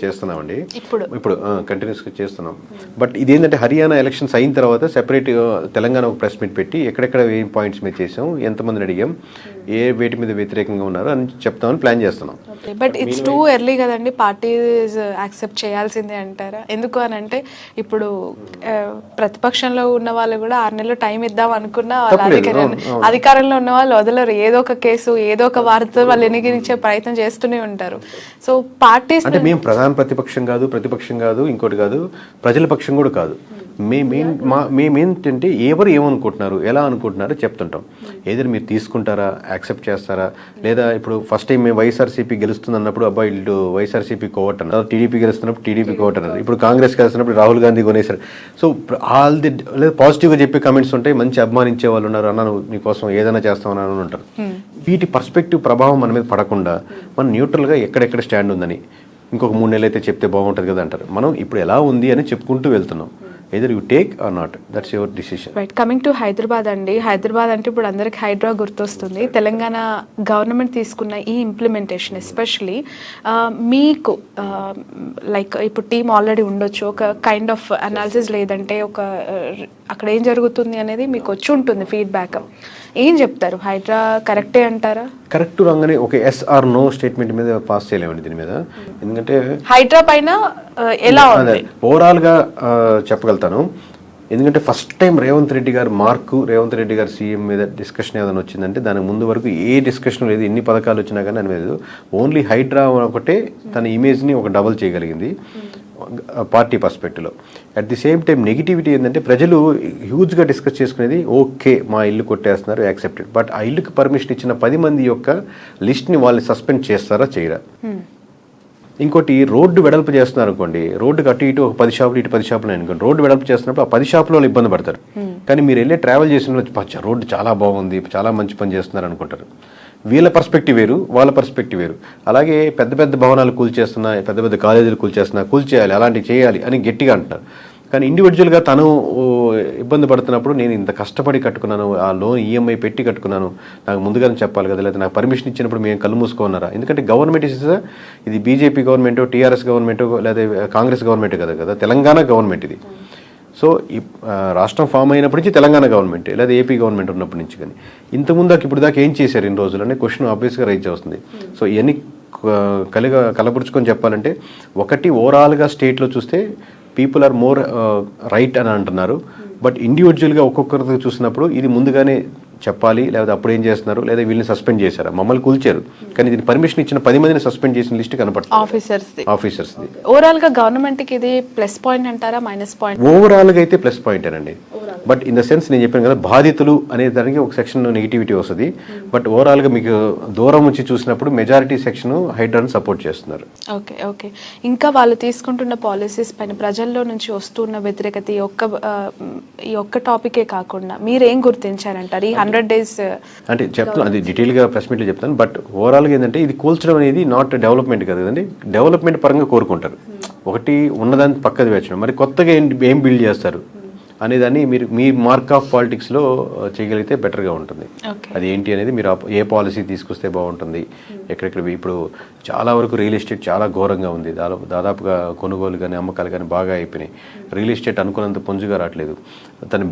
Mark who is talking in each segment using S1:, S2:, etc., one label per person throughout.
S1: చేస్తున్నామండి ఇప్పుడు కంటిన్యూస్గా చేస్తున్నాం. బట్ ఇదేంటంటే హర్యానా ఎలక్షన్స్ అయిన తర్వాత సెపరేట్ తెలంగాణ ఒక ప్రెస్ మీట్ పెట్టి ఎక్కడెక్కడ ఏం పాయింట్స్ మీద చేసాం, ఎంతమందిని అడిగాం, ఏ వేటి మీద వ్యతిరేకంగా ఉన్నారు అని చెప్తామని ప్లాన్ చేస్తున్నాం.
S2: బట్ ఇట్స్ టూ ఎర్లీ కదండి, పార్టీస్ యాక్సెప్ట్ చేయాల్సిందే అంటారా? ఎందుకు అని అంటే ఇప్పుడు ప్రతిపక్షంలో ఉన్న వాళ్ళు కూడా 6 నెలలు టైం ఇద్దాం అనుకున్నా అధికారంలో ఉన్న వాళ్ళు వదలరు. ఏదో ఒక కేసు ఏదో ఒక వార్త వాళ్ళు ఎన్నికరించే ప్రయత్నం చేస్తూనే ఉంటారు. సో పార్టీస్
S1: అంటే మేము ప్రధాన ప్రతిపక్షం కాదు, ఇంకోటి కాదు, ప్రజల పక్షం కూడా కాదు. మేమేంటంటే ఎవరు ఏమనుకుంటున్నారు, ఎలా అనుకుంటున్నారో చెప్తుంటాం. ఏదైనా మీరు తీసుకుంటారా, యాక్సెప్ట్ చేస్తారా, లేదా ఇప్పుడు ఫస్ట్ టైం మేము వైఎస్ఆర్సీపీ గెలుస్తుంది అన్నప్పుడు అబ్బాయి వీళ్ళు వైఎస్ఆర్సీపీ కోవట్ అన్నారు, టీడీపీ గెలుస్తున్నప్పుడు టీడీపీ కోవట్ అన్నారు, ఇప్పుడు కాంగ్రెస్ గెలుస్తున్నప్పుడు రాహుల్ గాంధీ కొనేసారు. సో ఆల్ ది లేదా పాజిటివ్గా చెప్పే కామెంట్స్ ఉంటాయి, మంచి అభిమానించే వాళ్ళు ఉన్నారు, అన్న మీకోసం ఏదైనా చేస్తామని అని ఉంటారు. వీటి పర్స్పెక్టివ్ ప్రభావం మన మీద పడకుండా మనం న్యూట్రల్గా ఎక్కడెక్కడ స్టాండ్ ఉందని ఇంకొక 3 నెలలు అయితే చెప్తే బాగుంటుంది కదా అంటారు. మనం ఇప్పుడు ఎలా ఉంది అని చెప్పుకుంటూ వెళ్తున్నాం. either you take or not, that's your decision.
S2: Right, coming to Hyderabad అండి. హైదరాబాద్ అంటే ఇప్పుడు అందరికి హైడ్రా గుర్తొస్తుంది. తెలంగాణ గవర్నమెంట్ తీసుకున్న ఈ ఇంప్లిమెంటేషన్ ఎస్పెషలీ మీకు లైక్ ఇప్పుడు టీమ్ ఆల్రెడీ ఉండొచ్చు, ఒక కైండ్ ఆఫ్ అనాలిసిస్ లేదంటే ఒక అక్కడ ఏం జరుగుతుంది అనేది మీకు వచ్చి ఉంటుంది ఫీడ్బ్యాక్. ఏం చెప్తారు? హైడ్రా కరెక్టే అంటారా?
S1: కరెక్ట్ రాగానే ఒక ఎస్ ఆర్ నో స్టేట్మెంట్ మీద పాస్ చేయలేమండి దీని మీద. ఎందుకంటే
S2: హైడ్రా పైన ఎలా ఉంది
S1: ఓవరాల్ గా చెప్పగలుగుతాను. ఎందుకంటే ఫస్ట్ టైం రేవంత్ రెడ్డి గారు సీఎం మీద డిస్కషన్ ఏదైనా వచ్చిందంటే దానికి ముందు వరకు ఏ డిస్కషన్ లేదు, ఎన్ని పథకాలు వచ్చినా కానీ అని లేదు. ఓన్లీ హైడ్రా ఒకటే తన ఇమేజ్ని ఒక డబుల్ చేయగలిగింది పార్టీ పర్స్పెక్టివ్లో. At the same time negativity ఏంటంటే ప్రజలు హ్యూజ్గా డిస్కస్ చేసుకునేది ఓకే మా ఇల్లు కొట్టేస్తున్నారు యాక్సెప్టెడ్, బట్ ఆ ఇల్లుకి పర్మిషన్ ఇచ్చిన 10 మంది యొక్క లిస్ట్ని వాళ్ళు సస్పెండ్ చేస్తారా చేయరా. ఇంకోటి రోడ్డు వెడల్పు చేస్తున్నారు అనుకోండి, రోడ్డుకి అటు ఇటు ఒక 10 షాపులు ఇటు 10 షాపులు అనుకోండి, రోడ్డు వెడల్పు చేస్తున్నప్పుడు ఆ 10 షాపుల వాళ్ళు ఇబ్బంది పడతారు. కానీ మీరు వెళ్ళే ట్రావెల్ చేసిన రోడ్డు చాలా బాగుంది, చాలా మంచి పని చేస్తున్నారు అనుకుంటారు. వీళ్ళ పర్స్పెక్టివ్ వేరు, వాళ్ళ పర్స్పెక్టివ్ వేరు. అలాగే పెద్ద పెద్ద భవనాలు కూల్చేస్తున్నా, పెద్ద పెద్ద కాలేజీలు కూల్చేయాలి, అలాంటివి చేయాలి అని గట్టిగా అంటారు. కానీ ఇండివిజువల్గా తను ఇబ్బంది పడుతున్నప్పుడు నేను ఇంత కష్టపడి కట్టుకున్నాను, ఆ లోన్ ఈఎంఐ పెట్టి కట్టుకున్నాను, నాకు ముందుగానే చెప్పాలి కదా, లేదా నాకు పర్మిషన్ ఇచ్చినప్పుడు మేము కళ్ళు మూసుకున్నారా. ఎందుకంటే గవర్నమెంట్ ఇది బీజేపీ గవర్నమెంట్, టీఆర్ఎస్ గవర్నమెంట్, లేదా కాంగ్రెస్ గవర్నమెంట్ కదా, తెలంగాణ గవర్నమెంట్ ఇది. సో ఈ రాష్ట్రం ఫామ్ అయినప్పటి నుంచి తెలంగాణ గవర్నమెంట్ లేదా ఏపీ గవర్నమెంట్ ఉన్నప్పటి నుంచి. కానీ ఇంతకుముందు ఇప్పుడు దాకా ఏం చేశారు ఇన్ని రోజులు అనే క్వశ్చన్ ఆబ్వియస్గా రైజ్ అవుతుంది. సో ఇవన్నీ కలబురుచుకొని చెప్పాలంటే, ఒకటి ఓవరాల్గా స్టేట్లో చూస్తే పీపుల్ ఆర్ మోర్ రైట్ అని అంటున్నారు. బట్ ఇండివిజువల్గా ఒక్కొక్కరితో చూసినప్పుడు ఇది ముందుగానే చెప్పాలి, లేదా అప్పుడు ఏం చేస్తున్నారు, లేదా వీళ్ళని సస్పెండ్ చేశారా, మమ్మల్ని కూల్చారు కానీ దీని పర్మిషన్ ఇచ్చిన 10 మందిని సస్పెండ్ చేసిన లిస్ట్ కనపడుతుంది ఆఫీసర్స్.
S2: ఓవరాల్ గా గవర్నమెంట్ కి ఇది ప్లస్ పాయింట్ అంటారా మైనస్ పాయింట్?
S1: ఓవరాల్ గా అయితే ప్లస్ పాయింట్ అనండి. బట్ ఇన్ ద సెన్స్ నేను చెప్పాను కదా, బాధితులు అనే దానికి ఒక సెక్షన్ నెగిటివిటీ వస్తుంది. బట్ ఓవరాల్ గా మీకు దూరం నుంచి చూసినప్పుడు మెజారిటీ సెక్షన్ హైడ్రాను సపోర్ట్ చేస్తున్నారు.
S2: ఓకే ఇంకా వాళ్ళు తీసుకుంటున్న పాలసీస్ పైన ప్రజల్లో నుంచి వస్తున్న వ్యతిరేకత ఈ ఒక్క టాపికే కాకుండా మీరేం గుర్తించారంటారు ఈ 100 days?
S1: అంటే చెప్తాను, అది డీటెయిల్గా ప్రెస్ మీట్లో చెప్తాను. బట్ ఓవరాల్గా ఏంటంటే ఇది కూల్చడం అనేది నాట్ డెవలప్మెంట్ కదండి. డెవలప్మెంట్ పరంగా కోరుకుంటారు, ఒకటి ఉన్నదాన్ని పక్కది వేర్చడం, మరి కొత్తగా ఏం బిల్డ్ చేస్తారు అనేదాన్ని మీరు మీ మార్క్ ఆఫ్ పాలిటిక్స్లో చేయగలిగితే బెటర్గా ఉంటుంది. అది ఏంటి అనేది మీరు ఏ పాలసీ తీసుకొస్తే బాగుంటుంది, ఎక్కడెక్కడ. ఇప్పుడు చాలా వరకు రియల్ ఎస్టేట్ చాలా ఘోరంగా ఉంది, దాదాపుగా కొనుగోలు కానీ అమ్మకాలు కానీ బాగా అయిపోయినాయి. రియల్ ఎస్టేట్ అనుకున్నంత పుంజుగా రావట్లేదు. తన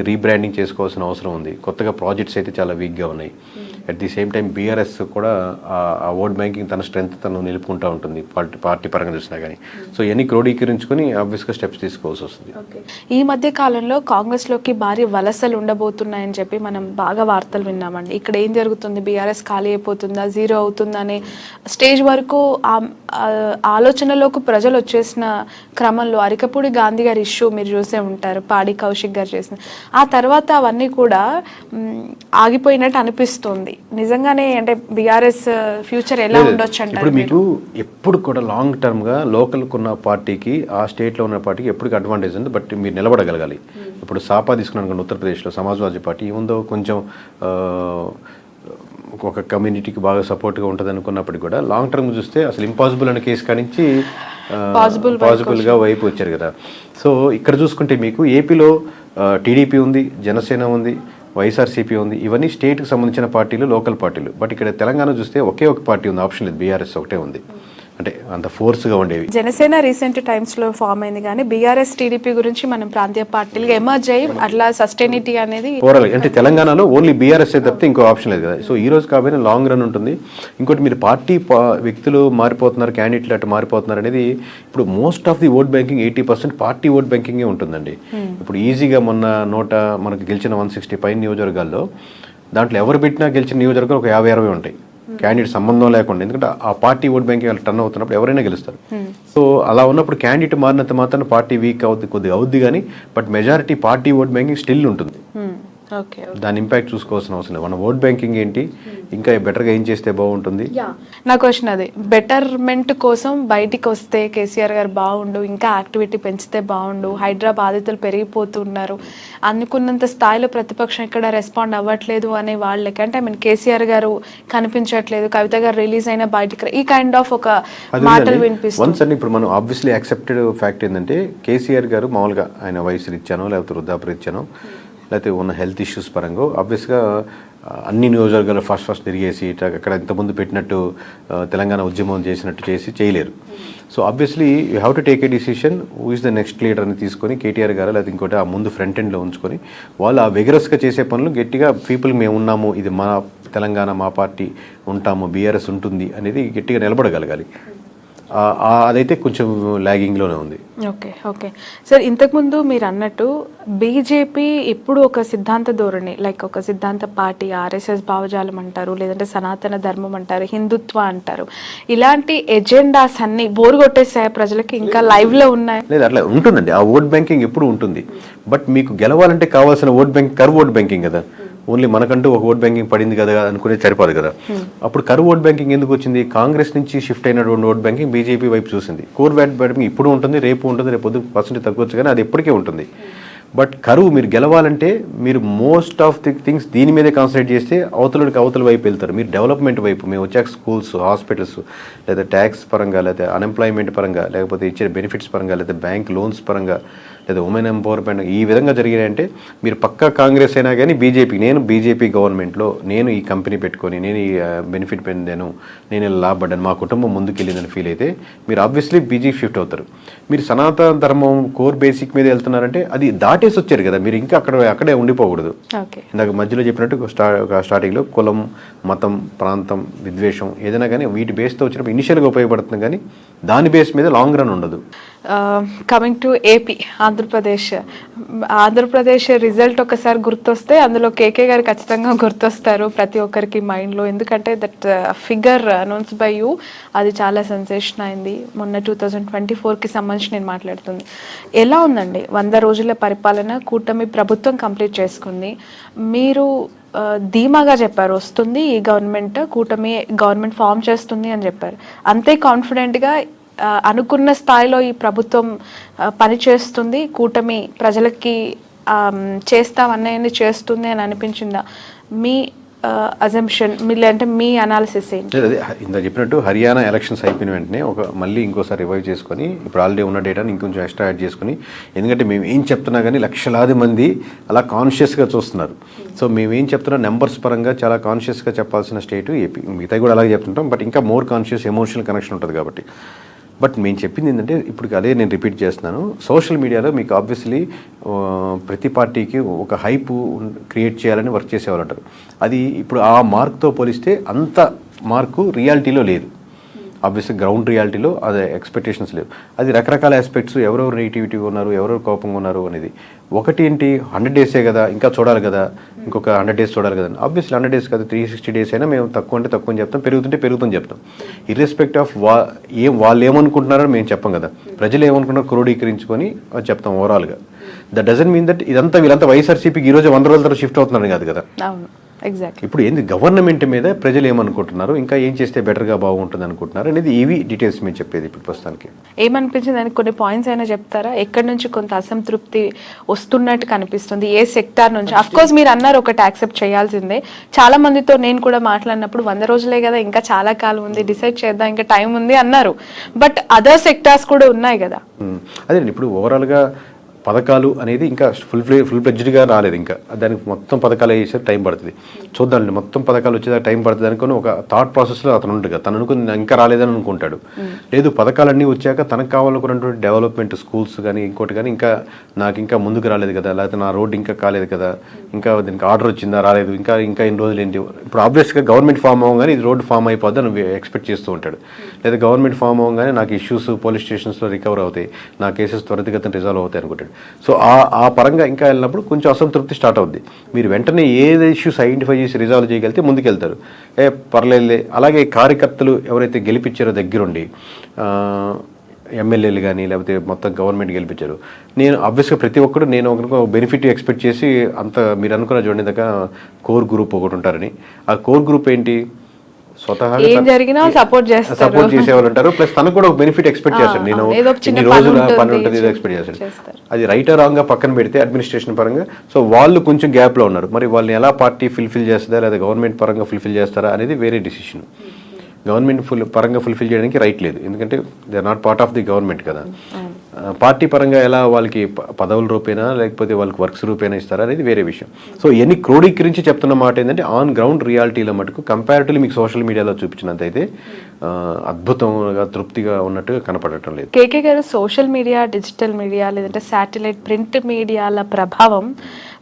S1: రీబ్రాండింగ్ చేసుకోవాల్సిన అవసరం ఉంది. కొత్తగా ప్రాజెక్ట్స్ అయితే చాలా వీక్గా ఉన్నాయి. At the same time BRS కూడా ఆ ఓట్ బ్యాంకింగ్ తన స్ట్రెంత్ తను నిలుపుకుంటూ ఉంటుంది పార్టీ పరంగా చూసినా కానీ. సో ఇవన్నీ క్రోడీకరించుకొని ఆబ్వియస్గా స్టెప్స్ తీసుకోవాల్సి వస్తుంది.
S2: ఈ మధ్య కాలంలో కాంగ్రెస్లోకి భారీ వలసలు ఉండబోతున్నాయని చెప్పి మనం బాగా వార్తలు విన్నామండి. ఇక్కడ ఏం జరుగుతుంది, బీఆర్ఎస్ ఖాళీ అయిపోతుందా, జీరో అవుతుందా అనే స్టేజ్ వరకు ఆలోచనలోకి ప్రజలు వచ్చేసిన క్రమంలో అరికపూడి గాంధీ గారి ఇష్యూ మీరు చూసే ఉంటారు, పాడి కౌశిక్ గారు చేసిన ఆ తర్వాత అవన్నీ కూడా ఆగిపోయినట్టు అనిపిస్తుంది. నిజంగానే అంటే బీఆర్ఎస్ ఫ్యూచర్ ఎలా ఉండొచ్చు అంటారు?
S1: ఇప్పుడు మీకు ఎప్పుడు కూడా లాంగ్ టర్మ్ గా లోకల్ ఉన్న పార్టీకి, ఆ స్టేట్ లో ఉన్న పార్టీకి ఎప్పటికీ అడ్వాంటేజ్ ఉంది. బట్ మీరు నిలబడగలగాలి. ఇప్పుడు సాపా తీసుకున్నాను ఉత్తరప్రదేశ్లో, సమాజ్వాదీ పార్టీ ఏముందో కొంచెం ఒక కమ్యూనిటీకి బాగా సపోర్ట్గా ఉంటుంది అనుకున్నప్పటికీ కూడా లాంగ్ టర్మ్ చూస్తే అసలు ఇంపాసిబుల్ అనే కేసు కానించి పాసిబుల్గా వైపు వచ్చారు కదా. సో ఇక్కడ చూసుకుంటే మీకు ఏపీలో టీడీపీ ఉంది, జనసేన ఉంది, వైఎస్ఆర్సీపీ ఉంది. ఇవన్నీ స్టేట్కి సంబంధించిన పార్టీలు, లోకల్ పార్టీలు. బట్ ఇక్కడ తెలంగాణ చూస్తే ఒకే ఒక పార్టీ ఉంది, ఆప్షన్ లేదు, బీఆర్ఎస్ ఒకటే ఉంది. అంటే అంత ఫోర్స్గా ఉండేవి.
S2: జనసేన రీసెంట్ టైమ్స్లో ఫామ్ అయింది కానీ బీఆర్ఎస్ టీడీపీ గురించి మనం ప్రాంతీయ పార్టీలుగా ఎమర్జ్ అయ్యి అట్లా సస్టైనిటీ అనేది
S1: ఓవరాల్ అంటే తెలంగాణలో ఓన్లీ బీఆర్ఎస్ తప్పితే ఇంకో ఆప్షన్ లేదు కదా. సో ఈ రోజు కాబట్టి లాంగ్ రన్ ఉంటుంది. ఇంకోటి మీరు పార్టీ వ్యక్తులు మారిపోతున్నారు, క్యాండిడేట్లు అటు మారిపోతున్నారు అనేది ఇప్పుడు most of the vote banking 80% party vote banking ఉంటుందండి. ఇప్పుడు ఈజీగా మొన్న మనకు గెలిచిన 160 పైన నియోజకవర్గాల్లో దాంట్లో ఎవరు పెట్టినా గెలిచిన నియోజకవర్గాలు ఒక 50-60 ఉంటాయి క్యాండిడేట్ సంబంధం లేకుండా. ఎందుకంటే ఆ పార్టీ ఓట్ బ్యాంకింగ్ వాళ్ళు టర్న్ అవుతున్నప్పుడు ఎవరైనా గెలుస్తారు. సో అలా ఉన్నప్పుడు క్యాండిడేట్ మారినంత మాత్రం పార్టీ వీక్ అవుద్ది, కొద్దిగా అవుద్ది కానీ but majority party vote banking still ఉంటుంది. దాని ఇంపాక్ట్ చూసుకోవాల్సిన అవసరం లేదు. మన ఓట్ బ్యాంకింగ్ ఏంటి, ఇంకా బెటర్గా ఏం చేస్తే బాగుంటుంది.
S2: నా క్వశ్చన్ అది, బెటర్మెంట్ కోసం బయటికి వస్తే కేసీఆర్ గారు బాగుండు, ఇంకా యాక్టివిటీ పెంచితే బాగుండు, హైదరాబాద్ బాధితులు పెరిగిపోతున్నారు, అనుకున్నంత స్థాయిలో ప్రతిపక్షం ఇక్కడ రెస్పాండ్ అవ్వట్లేదు అనే వాళ్ళకి, అంటే కేసీఆర్ గారు కనిపించట్లేదు, కవిత గారు రిలీజ్ అయినా బయటికి ఈ కైండ్ ఆఫ్ ఒక మాటలు వినిపిస్తుంది.
S1: ఇప్పుడు మనం ఆబ్వియస్లీ యాక్సెప్టెడ్ ఫ్యాక్ట్ ఏంటంటే కేసీఆర్ గారు మామూలుగా ఆయన వయసు రీత్యానో లేకపోతే వృద్ధాప్య రీత్యానో లేకపోతే ఉన్న హెల్త్ ఇష్యూస్ పరంగా ఆబ్వియస్గా అన్ని నియోజకవర్గాలు ఫస్ట్ తిరిగేసి అక్కడ ఇంతకుముందు పెట్టినట్టు తెలంగాణ ఉద్యమం చేసినట్టు చేయలేరు. So obviously you have to take a decision who is the next leader అని తీసుకొని కేటీఆర్ గారు లేకపోతే ఇంకోటి ఆ ముందు ఫ్రంట్ ఎండ్లో ఉంచుకొని వాళ్ళు ఆ వెగరస్గా చేసే పనులు గట్టిగా పీపుల్ మేము ఉన్నాము, ఇది మా తెలంగాణ, మా పార్టీ ఉంటాము, బీఆర్ఎస్ ఉంటుంది అనేది గట్టిగా నిలబడగలగాలి. అదైతే కొంచెం లాగింగ్లోనే ఉంది.
S2: ఓకే సార్, ఇంతకుముందు మీరు అన్నట్టు బీజేపీ ఎప్పుడు ఒక సిద్ధాంత ధోరణి, లైక్ ఒక సిద్ధాంత పార్టీ, ఆర్ఎస్ఎస్ భావజాలం అంటారు, లేదంటే సనాతన ధర్మం అంటారు, హిందుత్వ అంటారు, ఇలాంటి ఎజెండాస్ అన్ని బోర్ కొట్టేసాయి ప్రజలకి, ఇంకా లైవ్లో ఉన్నాయి.
S1: లేదు అట్లా ఉంటుందండి, ఆ ఓట్ బ్యాంకింగ్ ఎప్పుడు ఉంటుంది. బట్ మీకు గెలవాలంటే కావాల్సిన vote banking curve vote banking కదా. ఓన్లీ మనకంటూ ఒక ఓట్ బ్యాంకింగ్ పడింది కదా అనుకునేది సరిపోదు కదా. అప్పుడు కరువు ఓట్ బ్యాంకింగ్ ఎందుకు వచ్చింది? కాంగ్రెస్ నుంచి షిఫ్ట్ అయినటువంటి ఓట్ బ్యాంకింగ్ బీజేపీ వైపు చూసింది. కోర్ ఓట్ బ్యాంకింగ్ ఇప్పుడు ఉంటుంది, రేపు ఉంటుంది, రేపు పొద్దు పర్సెంట్ తగ్గొచ్చు కానీ అది ఎప్పటికే ఉంటుంది. బట్ కరువు మీరు గెలవాలంటే మీరు మోస్ట్ ఆఫ్ ది థింగ్స్ దీని మీదే కాన్సన్ట్రేట్ చేస్తే అవతల వైపు వెళ్తారు. మీరు డెవలప్మెంట్ వైపు, మేము వచ్చాక స్కూల్స్, హాస్పిటల్స్, లేదా ట్యాక్స్ పరంగా, లేదా అన్ఎంప్లాయ్మెంట్ పరంగా, లేకపోతే ఇచ్చే బెనిఫిట్స్ పరంగా, లేదా బ్యాంక్ లోన్స్ పరంగా, లేదా ఉమెన్ ఎంపవర్మెంట్ ఈ విధంగా జరిగినాయంటే మీరు పక్కా కాంగ్రెస్ అయినా కానీ నేను బీజేపీ గవర్నమెంట్లో నేను ఈ కంపెనీ పెట్టుకొని నేను ఈ బెనిఫిట్ పొందాను, నేను ఇలా లాభపడ్డాను, మా కుటుంబం ముందుకెళ్ళిందని ఫీల్ అయితే మీరు ఆబ్వియస్లీ బీజేపీ షిఫ్ట్ అవుతారు. మీరు సనాతన ధర్మం కోర్ బేసిక్ మీద వెళ్తున్నారంటే అది దాటేసి వచ్చారు కదా, మీరు ఇంకా అక్కడే ఉండిపోకూడదు. ఇందాక మధ్యలో చెప్పినట్టు స్టార్టింగ్లో కులం, మతం, ప్రాంతం, విద్వేషం ఏదైనా కానీ వీటి బేస్తో వచ్చినప్పుడు ఇనిషియల్గా ఉపయోగపడుతుంది కానీ దాని బేస్ మీద లాంగ్ రన్ ఉండదు.
S2: Coming to AP, Andhra Pradesh result ఒకసారి గుర్తొస్తే అందులో కేకే గారు ఖచ్చితంగా గుర్తొస్తారు ప్రతి ఒక్కరికి మైండ్లో. ఎందుకంటే that figure announce by you అది చాలా సెన్సేషన్ అయింది. మొన్న 2024కి సంబంధించి నేను మాట్లాడుతుంది. ఎలా ఉందండి 100 రోజుల పరిపాలన? కూటమి ప్రభుత్వం కంప్లీట్ చేసుకుంది. మీరు ధీమాగా చెప్పారు వస్తుంది ఈ కూటమి గవర్నమెంట్ ఫామ్ చేస్తుంది అని చెప్పారు. అంతే కాన్ఫిడెంట్గా అనుకున్న స్థాయిలో ఈ ప్రభుత్వం పనిచేస్తుంది, కూటమి ప్రజలకి చేస్తామన్నది చేస్తుంది అని అనిపించిందా? మీ అజంప్షన్ అంటే మీ అనాలిసిస్ ఏంటి?
S1: ఇంత చెప్పినట్టు హర్యానా ఎలక్షన్స్ అయిపోయిన వెంటనే మళ్ళీ ఇంకోసారి రివైవ్ చేసుకొని ఇప్పుడు ఆల్రెడీ ఉన్న డేటాని ఇంకొంచెం ఎక్స్ట్రా యాడ్ చేసుకుని, ఎందుకంటే మేము ఏం చెప్తున్నా కానీ లక్షలాది మంది అలా కాన్షియస్గా చూస్తున్నారు. సో మేము ఏం చెప్తున్నా నెంబర్స్ పరంగా చాలా కాన్షియస్గా చెప్పాల్సిన స్టేట్ ఏపీ. మిగతా కూడా అలాగే చెప్తుంటాం, బట్ ఇంకా మోర్ కాన్షియస్ ఎమోషనల్ కనెక్షన్ ఉంటుంది కాబట్టి. బట్ మేము చెప్పింది ఏంటంటే ఇప్పుడు అదే నేను రిపీట్ చేస్తున్నాను, సోషల్ మీడియాలో మీకు ఆబ్వియస్లీ ప్రతి పార్టీకి ఒక హైప్ క్రియేట్ చేయాలని వర్క్ చేసేవాళ్ళు అంటారు. అది ఇప్పుడు ఆ మార్క్తో పోలిస్తే అంత మార్కు రియాలిటీలో లేదు. ఆబ్వియస్లీ గ్రౌండ్ రియాలిటీలో అదే ఎక్స్పెక్టేషన్స్ లేవు. అది రకరకాల ఆస్పెక్ట్స్, ఎవరెవరు నెగిటివిటీగా ఉన్నారు, ఎవరెవరు కోపంగా ఉన్నారు అనేది. ఒకటి ఏంటి 100 డేసే కదా, ఇంకా చూడాలి కదా, ఇంకొక 100 డేస్ చూడాలి కదా. ఆబ్వియస్లీ 100 డేస్ కదా, 360 డేస్ అయినా మేము తక్కువ అంటే తక్కువ అని చెప్తాం, పెరుగుతుంటే పెరుగుతుందని చెప్తాం. ఇర్రెస్పెక్ట్ ఆఫ్ వాళ్ళు ఏమనుకుంటున్నారో మేము చెప్పం కదా, ప్రజలు ఏమనుకుంటున్నారో క్రోడీకరించుకొని చెప్తాం ఓవరాల్గా. దట్ డజంట్ మీన్ దట్ వీళ్ళంతా వైఎస్ఆర్సీపీకి ఈరోజు 100 రోజుల తర్వాత షిఫ్ట్ అవుతున్నారు కాదు కదా. ఇప్పుడు ఏంది గవర్నమెంట్ మీద ప్రజలు ఏమనుకుంటున్నారు, ఇంకా ఏం చేస్తే బెటర్గా బాగుంటుంది అనుకుంటున్నారు అనేది ఇవి డీటెయిల్స్ మేము చెప్పేది. ఇప్పుడు ప్రస్తుతానికి
S2: ఏమనిపించింది అని కొన్ని పాయింట్స్ అయినా చెప్తారా? ఎక్కడి నుంచి కొంత అసంతృప్తి వస్తున్నట్టు కనిపిస్తుంది, ఏ సెక్టార్ నుంచి? అఫ్ కోర్స్ మీరు అన్నారు ఒకటి యాక్సెప్ట్ చేయాల్సిందే. చాలా మందితో నేను కూడా మాట్లాడినప్పుడు 100 రోజులే కదా, ఇంకా చాలా కాలం ఉంది, డిసైడ్ చేద్దాం, ఇంకా టైం ఉంది అన్నారు. బట్ అదర్ సెక్టార్స్ కూడా ఉన్నాయి కదా.
S1: అదే ఇప్పుడు ఓవరాల్గా పథకాలు అనేది ఇంకా ఫుల్ ఫ్లెడ్జ్డ్గా రాలేదు. ఇంకా దానికి మొత్తం పథకాలు వేసే టైం పడుతుంది. చూద్దాండి, మొత్తం పథకాలు వచ్చేదాకా టైం పడుతుంది అనుకుని ఒక థాట్ ప్రాసెస్లో అతను ఉంటుంది. తను అనుకుని ఇంకా రాలేదని అనుకుంటాడు. లేదు, పథకాలన్నీ వచ్చాక తనకు కావాలనుకున్నటువంటి డెవలప్మెంట్ స్కూల్స్ కానీ ఇంకోటి కానీ ఇంకా నాకు ఇంకా ముందుకు రాలేదు కదా, లేకపోతే నా రోడ్డు ఇంకా కాలేదు కదా, ఇంకా దీనికి ఆర్డర్ వచ్చిందా రాలేదు, ఇంకా ఎన్ని రోజులు ఏంటి. ఇప్పుడు ఆబ్వియస్గా గవర్నమెంట్ ఫామ్ అవ్వగానే ఇది రోడ్డు ఫామ్ అయిపోద్ది అని ఎక్స్పెక్ట్ చేస్తూ ఉంటాడు. లేదా గవర్నమెంట్ ఫామ్ అవ్వగానే నాకు ఇష్యూస్ పోలీస్ స్టేషన్స్లో రికవర్ అవుతాయి, నా కేసెస్ త్వరితగతిన రిజాల్వ్ అవుతాయి అనుకుంటాడు. సో ఆ పరంగా ఇంకా వెళ్ళినప్పుడు కొంచెం అసంతృప్తి స్టార్ట్ అవుద్ది. మీరు వెంటనే ఏది ఇష్యూస్ ఐడెంటిఫై చేసి రిజాల్వ్ చేయగలిగితే ముందుకెళ్తారు. పర్లేదులే. అలాగే కార్యకర్తలు ఎవరైతే గెలిపించారో దగ్గరుండి ఎమ్మెల్యేలు కానీ లేకపోతే మొత్తం గవర్నమెంట్ గెలిపించారు, నేను ఆబ్వియస్గా ప్రతి ఒక్కరు నేను ఒక బెనిఫిట్ ఎక్స్పెక్ట్ చేసి అంత మీరు అనుకున్న చూడండి దాకా కోర్ గ్రూప్ ఒకటి ఉంటారని. ఆ కోర్ గ్రూప్ ఏంటి, స్వతహాగా సపోర్ట్ చేసేవాళ్ళు ఉంటారు. ప్లస్ తనకు కూడా ఒక బెనిఫిట్ ఎక్స్పెక్ట్ చేస్తాడు. నేను ఇన్ని రోజుల పని ఉంటుంది ఎక్స్పెక్ట్ చేస్తాడు. అది రైట్ ఆర్ రాంగ్ గా పక్కన పెడితే అడ్మినిస్ట్రేషన్ పరంగా సో వాళ్ళు కొంచెం గ్యాప్ లో ఉన్నారు. మరి వాళ్ళని ఎలా పార్టీ ఫుల్ఫిల్ చేస్తుందా లేదా గవర్నమెంట్ పరంగా ఫుల్ఫిల్ చేస్తారా అనేది వేరే డిసిషన్. గవర్నమెంట్ పరంగా ఫుల్ఫిల్ చేయడానికి రైట్ లేదు, ఎందుకంటే they are not part of the government కదా. పార్టీ పరంగా ఎలా వాళ్ళకి పదవుల రూపేనా లేకపోతే వాళ్ళకి వర్క్స్ రూపేనా ఇస్తారా అనేది వేరే విషయం. సో ఎన్ని క్రోడీకరించి చెప్తున్న మాట ఏంటంటే ఆన్ గ్రౌండ్ రియాలిటీలో మటుకు కంపారిటివ్లీ మీకు సోషల్ మీడియాలో చూపించినంతైతే అద్భుతంగా తృప్తిగా ఉన్నట్టుగా కనపడటం లేదు.
S2: కేకే గారు, సోషల్ మీడియా, డిజిటల్ మీడియా లేదంటే శాటిలైట్ ప్రింట్ మీడియాల ప్రభావం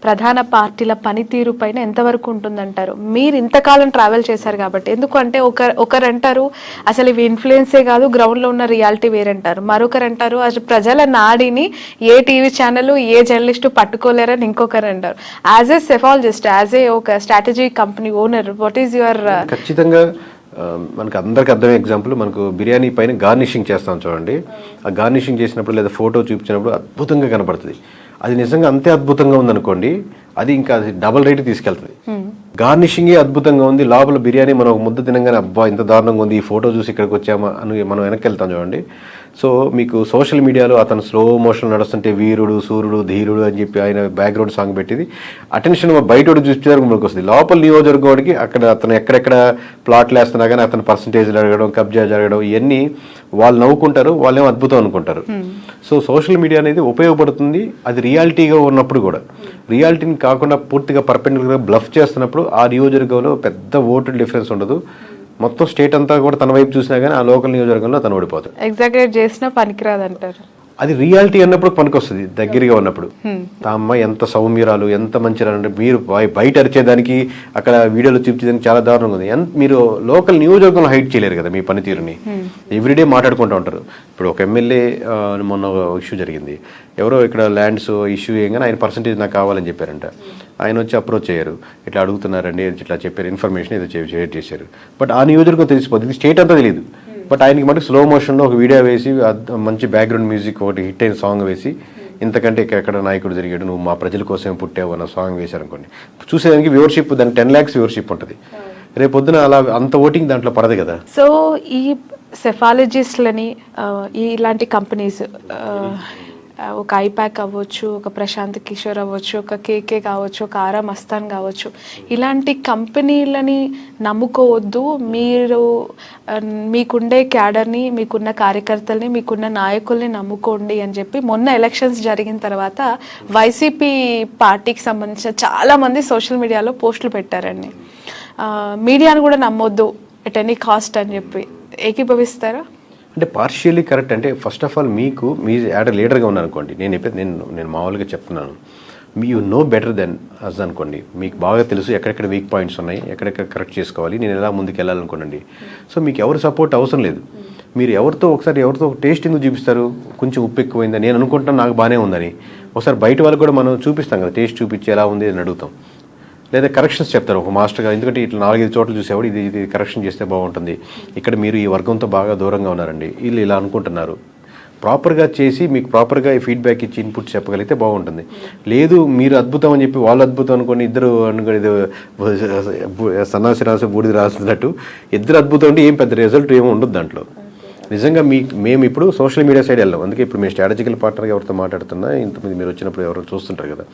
S2: ప్రధాన పార్టీల పనితీరు పైన ఎంతవరకు ఉంటుందంటారు? మీరు ఇంతకాలం ట్రావెల్ చేశారు కాబట్టి. ఎందుకంటే ఒకరు అంటారు అసలు ఇవి ఇన్ఫ్లుయెన్సే కాదు, గ్రౌండ్లో ఉన్న రియాలిటీ వేరంటారు. మరొకరు అంటారు అసలు ప్రజల నాడిని ఏ టీవీ ఛానల్ ఏ జర్నలిస్టు పట్టుకోలేరని ఇంకొకరు అంటారు. As a psephologist, as a ఒక strategy company owner, what is your?
S1: ఖచ్చితంగా మనకు అందరికి అర్థమయ్యే ఎగ్జాంపుల్, మనకు బిర్యానీ పైన గార్నిషింగ్ చేస్తాం చూడండి. ఆ గార్నిషింగ్ చేసినప్పుడు లేదా ఫోటో చూపించినప్పుడు అద్భుతంగా కనపడుతుంది. అది నిజంగా అంతే అద్భుతంగా ఉందనుకోండి, అది ఇంకా అది డబల్ రేట్ తీసుకెళ్తుంది. గార్నిషింగే అద్భుతంగా ఉంది, లోపల బిర్యానీ మనం ఒక ముద్ద తినగానే అబ్బా ఇంత దారుణంగా ఉంది, ఈ ఫోటో చూసి ఇక్కడికి వచ్చామా అని మనం వెనక్కి వెళ్తాం చూడండి. సో మీకు సోషల్ మీడియాలో అతను స్లో మోషన్ నడుస్తుంటే వీరుడు సూర్యుడు ధీరుడు అని చెప్పి ఆయన బ్యాక్గ్రౌండ్ సాంగ్ పెట్టింది అటెన్షన్ బయట చూపించడానికి మనకు వస్తుంది. లోపల నియోజకవర్గానికి అక్కడ అతను ఎక్కడెక్కడ ప్లాట్లు వేస్తున్నా కానీ అతను పర్సంటేజ్ జరగడం, కబ్జా జరగడం, ఇవన్నీ వాళ్ళు నవ్వుకుంటారు, వాళ్ళేమో అద్భుతం అనుకుంటారు. సో సోషల్ మీడియా అనేది ఉపయోగపడుతుంది, అది రియాలిటీగా ఉన్నప్పుడు కూడా. రియాలిటీని కాకుండా పూర్తిగా పర్పెండిక్యులర్గా బ్లఫ్ చేస్తున్నప్పుడు ఆ నియోజకవర్గంలో పెద్ద ఓటు డిఫరెన్స్ ఉండదు. మొత్తం స్టేట్ అంతా కూడా తన వైపు చూసినా కానీ ఆ లోకల్ నియోజకవర్గంలో తను ఓడిపోతాడు.
S2: ఎగ్జాగరేట్ చేసినా పనికిరాదు అంటారు.
S1: అది రియాలిటీ అన్నప్పుడు పనికొస్తుంది, దగ్గరగా ఉన్నప్పుడు. ఆ అమ్మాయి ఎంత సౌమ్యరాలు, ఎంత మంచిరాలు అంటే మీరు బయట అరిచేదానికి అక్కడ వీడియోలో చూపించేదానికి చాలా దారుణంగా ఉంది. మీరు లోకల్ నియోజకవర్గంలో హైట్ చేయలేరు కదా మీ పనితీరుని. ఎవ్రీడే మాట్లాడుకుంటూ ఉంటారు. ఇప్పుడు ఒక ఎమ్మెల్యే మొన్న ఇష్యూ జరిగింది, ఎవరో ఇక్కడ ల్యాండ్స్ ఇష్యూ చేయగానే ఆయన పర్సంటేజ్ నాకు కావాలని చెప్పారంట. ఆయన వచ్చి అప్రోచ్ అయ్యారు, ఇట్లా అడుగుతున్నారండి ఇట్లా చెప్పారు, ఇన్ఫర్మేషన్ ఏదో షేర్ చేశారు. బట్ ఆ నియోజకవర్గం తెలిసిపోతుంది, స్టేట్ అంతా తెలియదు. బట్ ఆయనకి మటుకు స్లో మోషన్లో ఒక వీడియో వేసి మంచి బ్యాక్గ్రౌండ్ మ్యూజిక్ ఒకటి హిట్ అయిన సాంగ్ వేసి ఇంతకంటే ఎక్కడ నాయకుడు జరిగాడు, నువ్వు మా ప్రజల కోసమే పుట్టావు అన్న సాంగ్ వేశారనుకోండి, చూసేదానికి వ్యూవర్షిప్ దానికి 10 lakhs వ్యూవర్షిప్ ఉంటుంది. రేపు పొద్దున అలా అంత ఓటింగ్ దాంట్లో పడదు కదా.
S2: సో ఈ సెఫాలజిస్ట్లని ఇలాంటి కంపెనీస్ ఒక ఐపాక్ అవ్వచ్చు, ఒక ప్రశాంత్ కిషోర్ అవ్వచ్చు, ఒక కేకే కావచ్చు, ఒక ఆరా మస్తాన్ కావచ్చు, ఇలాంటి కంపెనీలని నమ్ముకోవద్దు. మీరు మీకుండే క్యాడర్ని, మీకున్న కార్యకర్తల్ని, మీకున్న నాయకుల్ని నమ్ముకోండి అని చెప్పి మొన్న ఎలక్షన్స్ జరిగిన తర్వాత వైసీపీ పార్టీకి సంబంధించిన చాలామంది సోషల్ మీడియాలో పోస్టులు పెట్టారండి. మీడియాను కూడా నమ్మొద్దు ఎట్ ఎనీ కాస్ట్ అని చెప్పి. ఏకీభవిస్తారా?
S1: అంటే పార్షియల్లీ కరెక్ట్. అంటే ఫస్ట్ ఆఫ్ ఆల్ మీకు మీ యాడ్ లీడర్గా ఉన్నారనుకోండి, నేను మామూలుగా చెప్తున్నాను, you know better than us అనుకోండి. మీకు బాగా తెలుసు ఎక్కడెక్కడ వీక్ పాయింట్స్ ఉన్నాయి, ఎక్కడెక్కడ కరెక్ట్ చేసుకోవాలి, నేను ఎలా ముందుకు వెళ్ళాలనుకోండి. సో మీకు ఎవరు సపోర్ట్ అవసరం లేదు. మీరు ఎవరితో టేస్ట్ ఎందుకు చూపిస్తారు, కొంచెం ఉప్పు ఎక్కువైందని నేను అనుకుంటున్నాను, నాకు బాగానే ఉందని. ఒకసారి బయట వాళ్ళకి కూడా మనం చూపిస్తాం కదా, టేస్ట్ చూపించి ఎలా ఉంది అని అడుగుతాం. లేదా కరెక్షన్స్ చెప్తారు ఒక మాస్టర్గా, ఎందుకంటే ఇట్లా 4-5 చోట్ల చూసేవాడు ఇది కరెక్షన్ చేస్తే బాగుంటుంది, ఇక్కడ మీరు ఈ వర్గంతో బాగా దూరంగా ఉన్నారండి, వీళ్ళు ఇలా అనుకుంటున్నారు, ప్రాపర్గా చేసి మీకు ప్రాపర్గా ఫీడ్బ్యాక్ ఇచ్చి ఇన్పుట్ చెప్పగలిగితే బాగుంటుంది. లేదు మీరు అద్భుతం అని చెప్పి వాళ్ళు అద్భుతం అనుకోని ఇద్దరు అనుకోని సన్నాసి రాసి బూడిది రాస్తున్నట్టు ఇద్దరు అద్భుతం అంటే ఏం పెద్ద రిజల్ట్ ఏమో ఉండదు దాంట్లో. నిజంగా మేము ఇప్పుడు సోషల్ మీడియా సైడ్ వెళ్ళాం. అందుకే ఇప్పుడు మేము స్ట్రాటజికల్ పార్ట్నర్గా ఎవరితో మాట్లాడుతున్నా, ఇంతమంది మీరు వచ్చినప్పుడు ఎవరు చూస్తుంటారు కదా,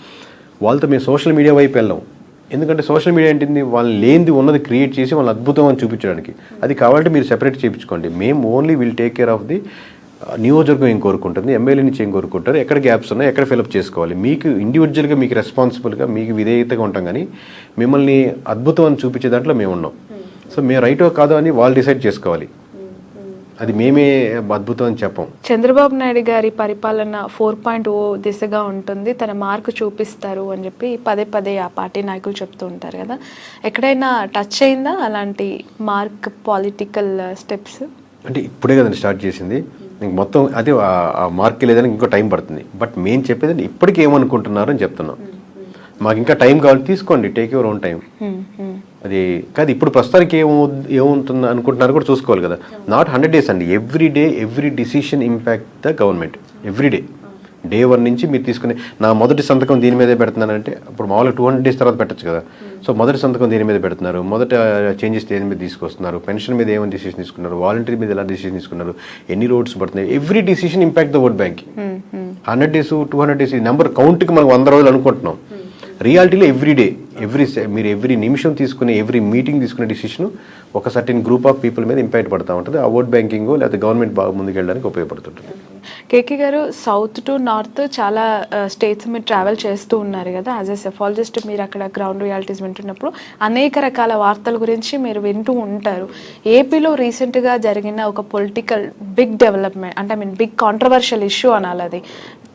S1: వాళ్ళతో మేము సోషల్ మీడియా వైపు వెళ్ళాం. ఎందుకంటే సోషల్ మీడియా ఏంటింది, వాళ్ళు లేనిది ఉన్నది క్రియేట్ చేసి వాళ్ళు అద్భుతం అని చూపించడానికి. అది కావాలంటే మీరు సెపరేట్ చేయించుకోండి. మేము only will take care of the నియోజకవర్గం ఏం కోరుకుంటుంది, ఎమ్మెల్యే నుంచి ఏం కోరుకుంటారు, ఎక్కడ గ్యాప్స్ ఉన్నాయి, ఎక్కడ ఫిలప్ చేసుకోవాలి. మీకు ఇండివిజువల్గా మీకు రెస్పాన్సిబుల్గా మీకు విధేయతగా ఉంటాం, కానీ మిమ్మల్ని అద్భుతం అని చూపించే దాంట్లో మేము ఉన్నాం. సో మేము రైటో కాదో అని వాళ్ళు డిసైడ్ చేసుకోవాలి, అది మేమే అద్భుతం అని చెప్పం.
S2: చంద్రబాబు నాయుడు గారి పరిపాలన 4.0 దిశగా ఉంటుంది, తన మార్కు చూపిస్తారు అని చెప్పి పదే పదే ఆ పార్టీ నాయకులు చెప్తూ ఉంటారు కదా, ఎక్కడైనా టచ్ అయిందా అలాంటి మార్క్ పొలిటికల్ స్టెప్స్?
S1: అంటే ఇప్పుడే కదండి స్టార్ట్ చేసింది, ఇంక మొత్తం అదే ఆ మార్క్ లేదని ఇంకో టైం పడుతుంది. బట్ మేము చెప్పేది ఇప్పటికీ ఏమనుకుంటున్నారు అని చెప్తున్నాం. మాకు ఇంకా టైం కావాలి, తీసుకోండి, టేక్ యువర్ ఓన్ టైం. అది కాదు ఇప్పుడు ప్రస్తుతానికి ఏమవుతుంది అనుకుంటున్నారు కూడా చూసుకోవాలి కదా. నాట్ 100 days అండి, every decision impact the government every day 1 నుంచి మీరు తీసుకునే నా మొదటి సంతకం దీని మీదే పెడుతున్నానంటే అప్పుడు మామూలుగా 200 days తర్వాత పెట్టచ్చు కదా. సో మొదటి సంతకం దీని మీద పెడుతున్నారు, మొదట చేంజెస్ దేని మీద తీసుకొస్తున్నారు, పెన్షన్ మీద ఏమైనా డిసిషన్ తీసుకున్నారు, వాలంటీర్ మీద ఎలా డిసిషన్ తీసుకున్నారు, ఎన్ని రోడ్స్ పడుతున్నాయి, every decision impact the vote bank. 100 days 200 days ఈ నెంబర్ కౌంట్కి మనం 100 రోజులు అనుకుంటున్నాం. రియాలిటీలో మీరు ఎవ్రీ నిమిషం తీసుకునే ఎవ్రీ మీటింగ్ తీసుకునే డిసిషన్ ఒక సర్టెన్ గ్రూప్ ఆఫ్ పీపుల్ మీద ఇంపాక్ట్ పడుతూ ఉంటుంది. ఆ ఓట్ బ్యాంకింగ్ లేకపోతే గవర్నమెంట్ బాగా ముందుకెళ్ళడానికి ఉపయోగపడుతుంటుంది.
S2: కేకే గారు, సౌత్ టు నార్త్ చాలా స్టేట్స్ మీరు ట్రావెల్ చేస్తూ ఉన్నారు కదా, యాజ్ ఎ సెఫాలజిస్ట్ మీరు అక్కడ గ్రౌండ్ రియాలిటీస్ వింటున్నప్పుడు అనేక రకాల వార్తల గురించి మీరు వింటూ ఉంటారు. ఏపీలో రీసెంట్గా జరిగిన ఒక పొలిటికల్ బిగ్ డెవలప్మెంట్, అంటే బిగ్ కాంట్రవర్షియల్ ఇష్యూ అనాలి, అది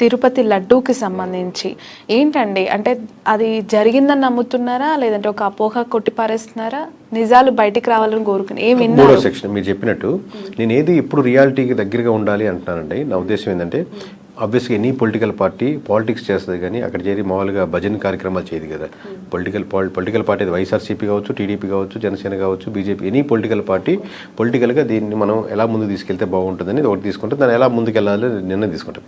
S2: తిరుపతి లడ్డూకి సంబంధించి ఏంటండి? అంటే అది జరిగిందని నమ్ముతున్నారా, లేదంటే ఒక అపోహ కొట్టిపారేస్తున్నారా, నిజాలు బయటికి రావాలని కోరుకుని ఏం విన్నారు?
S1: 3వ సెక్షన్ మీరు చెప్పినట్టు నేను ఏది ఇప్పుడు రియాలిటీకి దగ్గరగా ఉండాలి అంటున్నానండి. నా ఉద్దేశం ఏంటంటే ఆబ్వియస్గా ఎనీ పొలిటికల్ పార్టీ పాలిటిక్స్ చేస్తుంది, కానీ అక్కడ చేరి మామూలుగా భజన కార్యక్రమాలు చేయదు కదా. పొలిటికల్ పార్టీ వైఎస్ఆర్సీపీ కావచ్చు, టీడీపీ కావచ్చు, జనసేన కావచ్చు, బీజేపీ, ఎనీ పొలిటికల్ పార్టీ పొలిటికల్గా దీన్ని మనం ఎలా ముందుకు తీసుకెళ్తే బాగుంటుందని ఒకటి తీసుకుంటాం, దాన్ని ఎలా ముందుకు వెళ్ళాలి నిర్ణయం తీసుకుంటాం.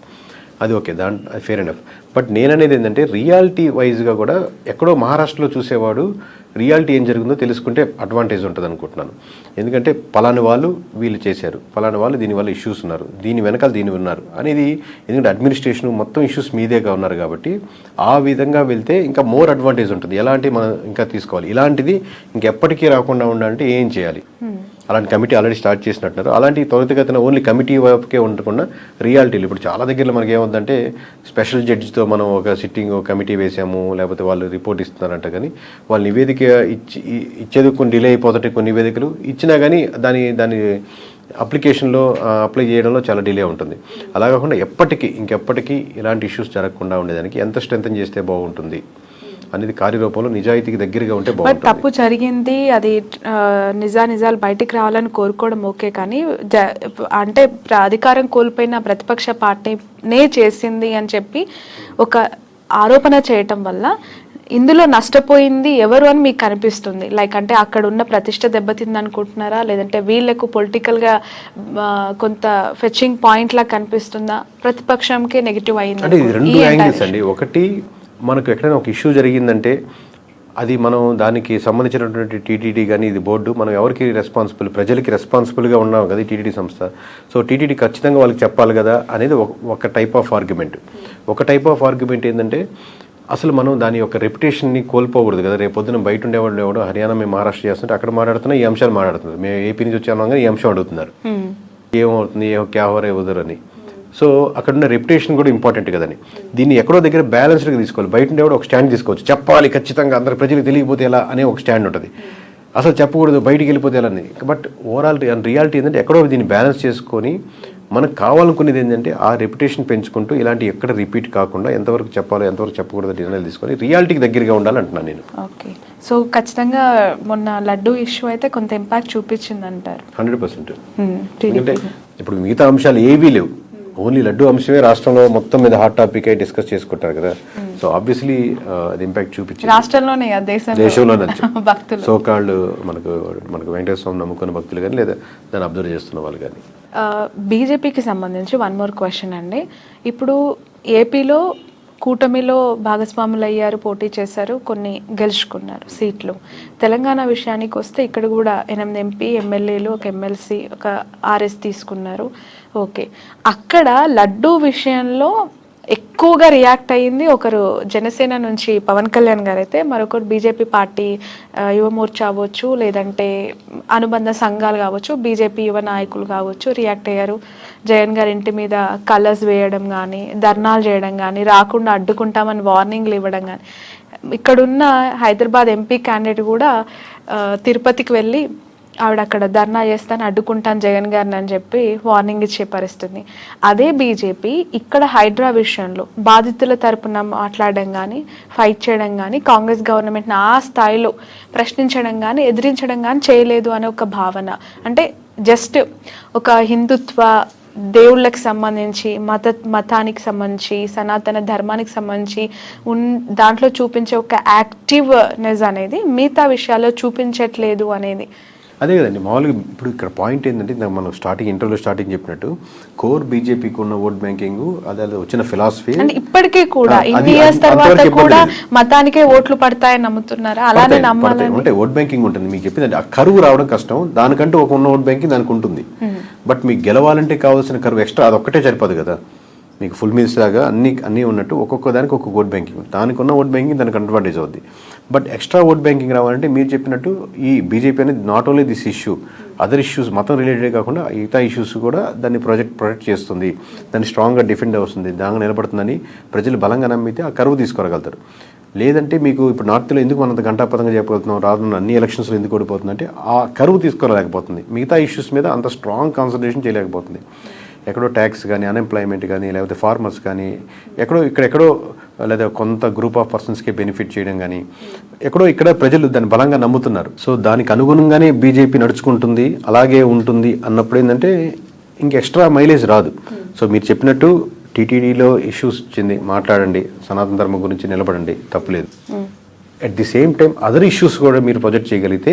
S1: అది ఓకే, అది ఫేర్ ఎనఫ్. బట్ నేననేది ఏంటంటే రియాలిటీ వైజ్గా కూడా ఎక్కడో మహారాష్ట్రలో చూసేవాడు రియాలిటీ ఏం జరుగుతుందో తెలుసుకుంటే అడ్వాంటేజ్ ఉంటుంది అనుకుంటున్నాను. ఎందుకంటే పలాని వాళ్ళు వీళ్ళు చేశారు, పలాని వాళ్ళు దీనివల్ల ఇష్యూస్ ఉన్నారు, దీని వెనకాల దీని ఉన్నారు అనేది, ఎందుకంటే అడ్మినిస్ట్రేషన్ మొత్తం ఇష్యూస్ మీదేగా ఉన్నారు కాబట్టి ఆ విధంగా వెళ్తే ఇంకా మోర్ అడ్వాంటేజ్ ఉంటుంది. ఎలాంటి మనం ఇంకా తీసుకోవాలి, ఇలాంటిది ఇంకెప్పటికీ రాకుండా ఉండాలంటే ఏం చేయాలి, అలాంటి కమిటీ ఆల్రెడీ స్టార్ట్ చేసినట్టున్నారు. అలాంటి త్వరితగతిన ఓన్లీ కమిటీ వైపుకే ఉండకుండా రియాలిటీలు ఇప్పుడు చాలా దగ్గరలో మనకి ఏమవుతుందంటే స్పెషల్ జడ్జితో మనం ఒక సిట్టింగ్ కమిటీ వేసాము, లేకపోతే వాళ్ళు రిపోర్ట్ ఇస్తున్నారంట, కానీ వాళ్ళు నివేదిక ఇచ్చేది కొన్ని డిలే అయిపోతుంటే, కొన్ని నివేదికలు ఇచ్చినా కానీ దాని అప్లికేషన్లో అప్లై చేయడంలో చాలా డిలే ఉంటుంది. అలా కాకుండా ఇంకెప్పటికీ ఇలాంటి ఇష్యూస్ జరగకుండా ఉండేదానికి ఎంత స్ట్రెంథన్ చేస్తే బాగుంటుంది అనేది కార్యరూపంలో నిజాయితీకి దగ్గరగా ఉంటే బాగుంటుంది.
S2: తప్పు జరిగింది, అది నిజాలు బయటికి రావాలని కోరుకోవడం ఓకే, కానీ అంటే అధికారం కోల్పోయిన ప్రతిపక్ష పార్టీనే చేసింది అని చెప్పి ఒక ఆరోపణ చేయటం వల్ల ఇందులో నష్టపోయింది ఎవరు అని మీకు కనిపిస్తుంది? లైక్ అంటే అక్కడ ఉన్న ప్రతిష్ట దెబ్బతింది అనుకుంటున్నారా, లేదంటే వీళ్ళకు పొలిటికల్గా కొంత ఫెచింగ్ పాయింట్ లా కనిపిస్తుందా, ప్రతిపక్షంకే నెగిటివ్ అయింది?
S1: అంటే ఇది 2 యాంగిల్స్ అండి. ఒకటి, మనకు ఎక్కడైనా ఒక ఇష్యూ జరిగిందంటే అది మనం దానికి సంబంధించినటువంటి టీటీడీ కానీ ఇది బోర్డు, మనం ఎవరికి రెస్పాన్సిబుల్, ప్రజలకి రెస్పాన్సిబుల్గా ఉన్నాం కదా టీటీడీ సంస్థ. సో టీటీడీ ఖచ్చితంగా వాళ్ళకి చెప్పాలి కదా అనేది ఒక టైప్ ఆఫ్ ఆర్గ్యుమెంట్. ఒక టైప్ ఆఫ్ ఆర్గ్యుమెంట్ ఏంటంటే అసలు మనం దాని యొక్క రెప్యుటేషన్ని కోల్పోకూడదు కదా. రేపు పొద్దున బయట ఉండేవాడు హర్యానా మేము మహారాష్ట్ర చేస్తుంటే అక్కడ మాట్లాడుతున్నా ఈ అంశాలు మాట్లాడుతున్నారు, మేము ఏపీ నుంచి వచ్చాము కానీ ఈ అంశం అడుగుతున్నారు, ఏమవుతుంది క్యావరే వదరు అని. సో అక్కడ ఉన్న రెప్యుటేషన్ కూడా ఇంపార్టెంట్ కదని దీన్ని ఎక్కడో దగ్గర బ్యాలెన్స్డ్గా తీసుకోవాలి. బయట ఉండేవాడు ఒక స్టాండ్ తీసుకోవచ్చు, చెప్పాలి ఖచ్చితంగా అందరు ప్రజలకు తెలియకపోతే ఎలా అనే ఒక స్టాండ్ ఉంటుంది, అసలు చెప్పకూడదు బయటికి వెళ్ళిపోతే ఎలా అని. బట్ ఓవరాల్ రియాలిటీ ఏంటంటే ఎక్కడో దీన్ని బ్యాలెన్స్ చేసుకొని మనకు కావాలనుకునేది ఏంటంటే ఆ రెప్యుటేషన్ పెంచుకుంటూ ఇలాంటి ఎక్కడ రిపీట్ కాకుండా ఎంతవరకు చెప్పాలో ఎంతవరకు చెప్పకూడదు నిర్ణయాలు తీసుకొని రియాలిటీకి దగ్గరగా ఉండాలి అంటున్నాను నేను.
S2: ఓకే, సో ఖచ్చితంగా మొన్న లడ్డూ ఇష్యూ అయితే కొంత ఇంపాక్ట్ చూపించింది అంటారు?
S1: 100%. ఎందుకంటే ఇప్పుడు మిగతా అంశాలు ఏవీ లేవు, ఓన్లీ లడ్డు అంశమే రాష్ట్రంలో మొత్తం మీద హాట్ టాపిక్ అయి డిస్కస్ చేసుకుంటారు కదా. సో ఆబ్వియస్లీ అది ఇంపాక్ట్ చూపించింది
S2: రాష్ట్రంలోనే,
S1: దేశంలో భక్తులు, సో కాల్డ్ మనకు వెంకటేశ్వర స్వామి నమ్ముకున్న భక్తులు కానీ లేదా దాన్ని అబ్జర్వ్ చేస్తున్న వాళ్ళు కానీ.
S2: బీజేపీకి సంబంధించి 1 more క్వశ్చన్ అండి. ఇప్పుడు ఏపీలో కూటమిలో భాగస్వాములు అయ్యారు, పోటీ చేశారు, కొన్ని గెలుచుకున్నారు సీట్లు. తెలంగాణ విషయానికి వస్తే ఇక్కడ కూడా 8 ఎంపీ ఎమ్మెల్యేలు, ఒక ఎమ్మెల్సీ, ఒక ఆర్ఎస్ తీసుకున్నారు. ఓకే, అక్కడ లడ్డూ విషయంలో ఎక్కువగా రియాక్ట్ అయ్యింది ఒకరు జనసేన నుంచి పవన్ కళ్యాణ్ గారు అయితే, మరొకరు బీజేపీ పార్టీ యువమోర్చా అవ్వచ్చు, లేదంటే అనుబంధ సంఘాలు కావచ్చు, బీజేపీ యువ నాయకులు కావచ్చు రియాక్ట్ అయ్యారు. జగన్ గారి ఇంటి మీద కలర్స్ వేయడం కానీ, ధర్నాలు చేయడం కానీ, రాకుండా అడ్డుకుంటామని వార్నింగ్లు ఇవ్వడం కానీ. ఇక్కడున్న హైదరాబాద్ ఎంపీ క్యాండిడేట్ కూడా తిరుపతికి వెళ్ళి ఆవిడ అక్కడ ధర్నా చేస్తాను, అడ్డుకుంటాను జగన్ గారిని అని చెప్పి వార్నింగ్ ఇచ్చే పరిస్థితి. అదే బీజేపీ ఇక్కడ హైడ్రా విషయంలో బాధితుల తరపున మాట్లాడడం కానీ, ఫైట్ చేయడం కానీ, కాంగ్రెస్ గవర్నమెంట్ని ఆ స్థాయిలో ప్రశ్నించడం కానీ, ఎదిరించడం కానీ చేయలేదు అనే ఒక భావన. అంటే జస్ట్ ఒక హిందుత్వ దేవుళ్ళకి సంబంధించి మతానికి సంబంధించి సనాతన ధర్మానికి సంబంధించి దాంట్లో చూపించే ఒక యాక్టివ్నెస్ అనేది మిగతా విషయాల్లో చూపించట్లేదు అనేది.
S1: అదే కదండి మామూలుగా ఇప్పుడు ఇక్కడ పాయింట్ ఏంటంటే మనం ఇంటర్వ్యూలో స్టార్టింగ్ చెప్పినట్టు కోర్ బీజేపీకి ఉన్న ఓట్ బ్యాంకింగ్ అదే వచ్చిన ఫిలాసఫీ
S2: ఇప్పటికీ కూడా ఇన్ని ఇయర్స్ తర్వాత కూడా మతానికే ఓట్లు పడతాయని నమ్ముతున్నారా? అలానే నమ్మాలి
S1: అంటే ఓట్ బ్యాంకింగ్ ఉంటుంది. మీకు చెప్పింది ఆ కరువు రావడం కష్టం, దానికంటే ఒక ఉన్న ఓట్ బ్యాంకింగ్ దానికి ఉంటుంది. బట్ మీకు గెలవాలంటే కావాల్సిన కరువు ఎక్స్ట్రా అదొక్కటే సరిపోదు కదా. మీకు ఫుల్ మీల్స్ లాగా అన్నీ ఉన్నట్టు ఒక్కొక్క దానికి ఒక్కొక్క ఓట్ బ్యాంకింగ్, దానికి ఉన్న ఓట్ బ్యాంకింగ్ దానికి అడ్వాంటేజ్ అవుద్ది. బట్ ఎక్స్ట్రా ఓట్ బ్యాంకింగ్ రావాలంటే మీరు చెప్పినట్టు ఈ బీజేపీ అనేది not only this issue, other issues మతం రిలేటెడ్ కాకుండా మిగతా ఇష్యూస్ కూడా దాన్ని ప్రొటెక్ట్ చేస్తుంది, దాన్ని స్ట్రాంగ్గా డిఫెండ్ అవుతుంది, దానిగా నిలబడుతుందని ప్రజలు బలంగా నమ్మితే ఆ కరువు తీసుకురాగలుగుతారు. లేదంటే మీకు ఇప్పుడు నార్త్లో ఎందుకు మనంత గంటాపదంగా చెప్పగలుగుతున్నాం, రానున్న అన్ని ఎలక్షన్స్లో ఎందుకు ఓడిపోతుందంటే ఆ కరువు తీసుకోలేకపోతుంది, మిగతా ఇష్యూస్ మీద అంత స్ట్రాంగ్ కాన్సన్ట్రేషన్ చేయలేకపోతుంది. ఎక్కడో ట్యాక్స్ కానీ, అన్ఎంప్లాయ్మెంట్ కానీ, లేకపోతే ఫార్మర్స్ కానీ, ఇక్కడెక్కడో లేదా కొంత గ్రూప్ ఆఫ్ పర్సన్స్కి బెనిఫిట్ చేయడం కానీ, ఇక్కడ ప్రజలు దాన్ని బలంగా నమ్ముతున్నారు. సో దానికి అనుగుణంగానే బీజేపీ నడుచుకుంటుంది, అలాగే ఉంటుంది అన్నప్పుడు ఏంటంటే ఇంక ఎక్స్ట్రా మైలేజ్ రాదు. సో మీరు చెప్పినట్టు టీటీడీలో ఇష్యూస్ వచ్చింది, మాట్లాడండి, సనాతన ధర్మం గురించి నిలబడండి, తప్పులేదు. At the same time other issues కూడా మీరు ప్రొజెక్ట్ చేయగలిగితే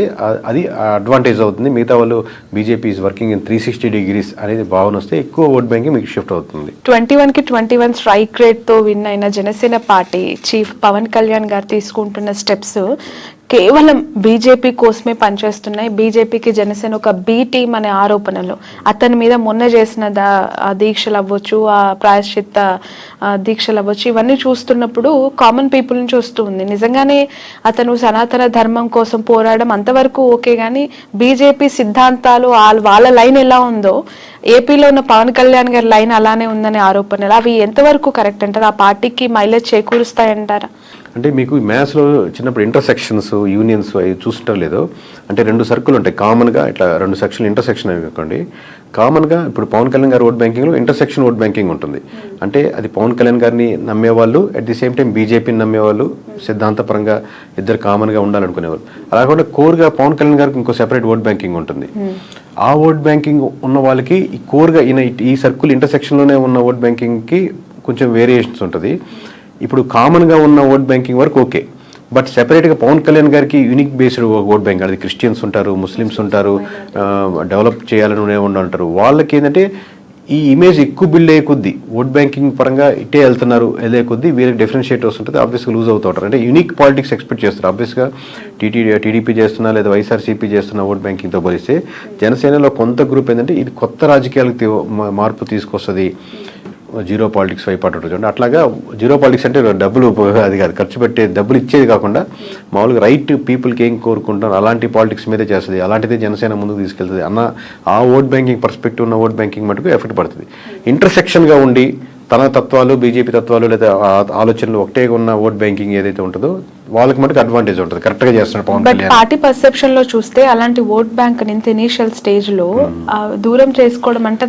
S1: అది అడ్వాంటేజ్ అవుతుంది. మిగతా వాళ్ళు BJP is working in 360 degrees అనేది భావన వస్తే ఎక్కువ ఓట్ బ్యాంకింగ్ మీకు షిఫ్ట్ అవుతుంది.
S2: 21-21 స్ట్రైక్ రేట్తో విన్ అయిన జనసేన పార్టీ చీఫ్ పవన్ కళ్యాణ్ గారు తీసుకుంటున్న స్టెప్స్ కేవలం బీజేపీ కోసమే పనిచేస్తున్నాయి. బీజేపీకి జనసేన ఒక బి టీం అనే ఆరోపణలు, అతని మీద మొన్న చేసిన దీక్షలు అవ్వచ్చు, ఆ ప్రాయశ్చిత్త దీక్షలు అవ్వచ్చు, ఇవన్నీ చూస్తున్నప్పుడు కామన్ పీపుల్ నుంచి వస్తూ ఉంది. నిజంగానే అతను సనాతన ధర్మం కోసం పోరాడడం అంతవరకు ఓకే, కానీ బీజేపీ సిద్ధాంతాలు వాళ్ళ లైన్ ఎలా ఉందో ఏపీలో ఉన్న పవన్ కళ్యాణ్ గారి లైన్ అలానే ఉందనే ఆరోపణలు, అవి ఎంతవరకు కరెక్ట్ అంటారు? ఆ పార్టీకి మైలేజ్ చేకూరుస్తాయంటారా?
S1: అంటే మీకు మ్యాథ్స్లో చిన్నప్పుడు ఇంటర్సెక్షన్స్, యూనియన్స్ అవి చూస్తుంటారు లేదో, అంటే 2 సర్కిల్ ఉంటాయి కామన్గా, ఇట్లా 2 సెక్షన్లు ఇంటర్సెక్షన్ అనుకోండి. కామన్గా ఇప్పుడు పవన్ కళ్యాణ్ గారి ఓట్ బ్యాంకింగ్లో ఇంటర్సెక్షన్ ఓట్ బ్యాంకింగ్ ఉంటుంది. అంటే అది పవన్ కళ్యాణ్ గారిని నమ్మేవాళ్ళు, అట్ ది సేమ్ టైం బీజేపీని నమ్మేవాళ్ళు, సిద్ధాంతపరంగా ఇద్దరు కామన్గా ఉండాలనుకునేవాళ్ళు. అలాగే కోర్గా పవన్ కళ్యాణ్ గారికి ఇంకో సెపరేట్ ఓట్ బ్యాంకింగ్ ఉంటుంది. ఆ ఓట్ బ్యాంకింగ్ ఉన్న వాళ్ళకి ఈ కోర్గా ఈ సర్కిల్ ఇంటర్సెక్షన్లోనే ఉన్న ఓట్ బ్యాంకింగ్కి కొంచెం వేరియేషన్స్ ఉంటుంది. ఇప్పుడు కామన్గా ఉన్న ఓట్ బ్యాంకింగ్ వరకు ఓకే, బట్ సెపరేట్గా పవన్ కళ్యాణ్ గారికి యూనిక్ బేస్డ్ ఓట్ బ్యాంక్, అది క్రిస్టియన్స్ ఉంటారు, ముస్లిమ్స్ ఉంటారు, డెవలప్ చేయాలని ఉంటారు. వాళ్ళకి ఏంటంటే ఈ ఇమేజ్ ఎక్కువ బిల్డ్ అయ్యే కొద్దీ ఓట్ బ్యాంకింగ్ పరంగా ఇట్టే వెళ్ళే కొద్దీ వీరికి డిఫరెన్షియేట్ వస్తుంటుంది, ఆబ్వియస్గా లూజ్ అవుతూ ఉంటారు. అంటే యూనిక్ పాలిటిక్స్ ఎక్స్పెక్ట్ చేస్తారు. ఆబ్వియస్గా టీడీపీ చేస్తున్నా లేదా వైఎస్ఆర్సీపీ చేస్తున్న ఓట్ బ్యాంకింగ్తో పోలిస్తే జనసేనలో కొంత గ్రూప్ ఏంటంటే ఇది కొత్త రాజకీయాలకు మార్పు తీసుకొస్తుంది, జీరో పాలిటిక్స్ వైపు అటు చూడండి. అట్లాగా జీరో పాలిటిక్స్ అంటే డబ్బులు అది కాదు, ఖర్చు పెట్టే డబ్బులు ఇచ్చేది కాకుండా మామూలుగా రైట్ పీపుల్కి ఏం కోరుకుంటారు అలాంటి పాలిటిక్స్ మీదే చేస్తుంది. అలాంటిదే జనసేన ముందుకు తీసుకెళ్తుంది అన్న ఆ ఓట్ బ్యాంకింగ్ పర్స్పెక్టివ్ ఉన్న ఓట్ బ్యాంకింగ్ మటుకు ఎఫెక్ట్ పడుతుంది. ఇంటర్సెక్షన్గా ఉండి తన తత్వాలు, బీజేపీ తత్వాలు లేదా ఆలోచనలు ఒకటే ఉన్న ఓట్ బ్యాంకింగ్ ఏదైతే ఉంటుందో వాళ్ళకి మటుకు అడ్వాంటేజ్ ఉంటుంది, కరెక్ట్గా చేస్తున్నారు పవన్ కళ్యాణ్.
S2: పార్టీ పర్సెప్షన్ లో చూస్తే అలాంటి ఓట్ బ్యాంక్ ఇంత ఇనిషియల్ స్టేజ్ లో దూరం చేసుకోవడం అంటే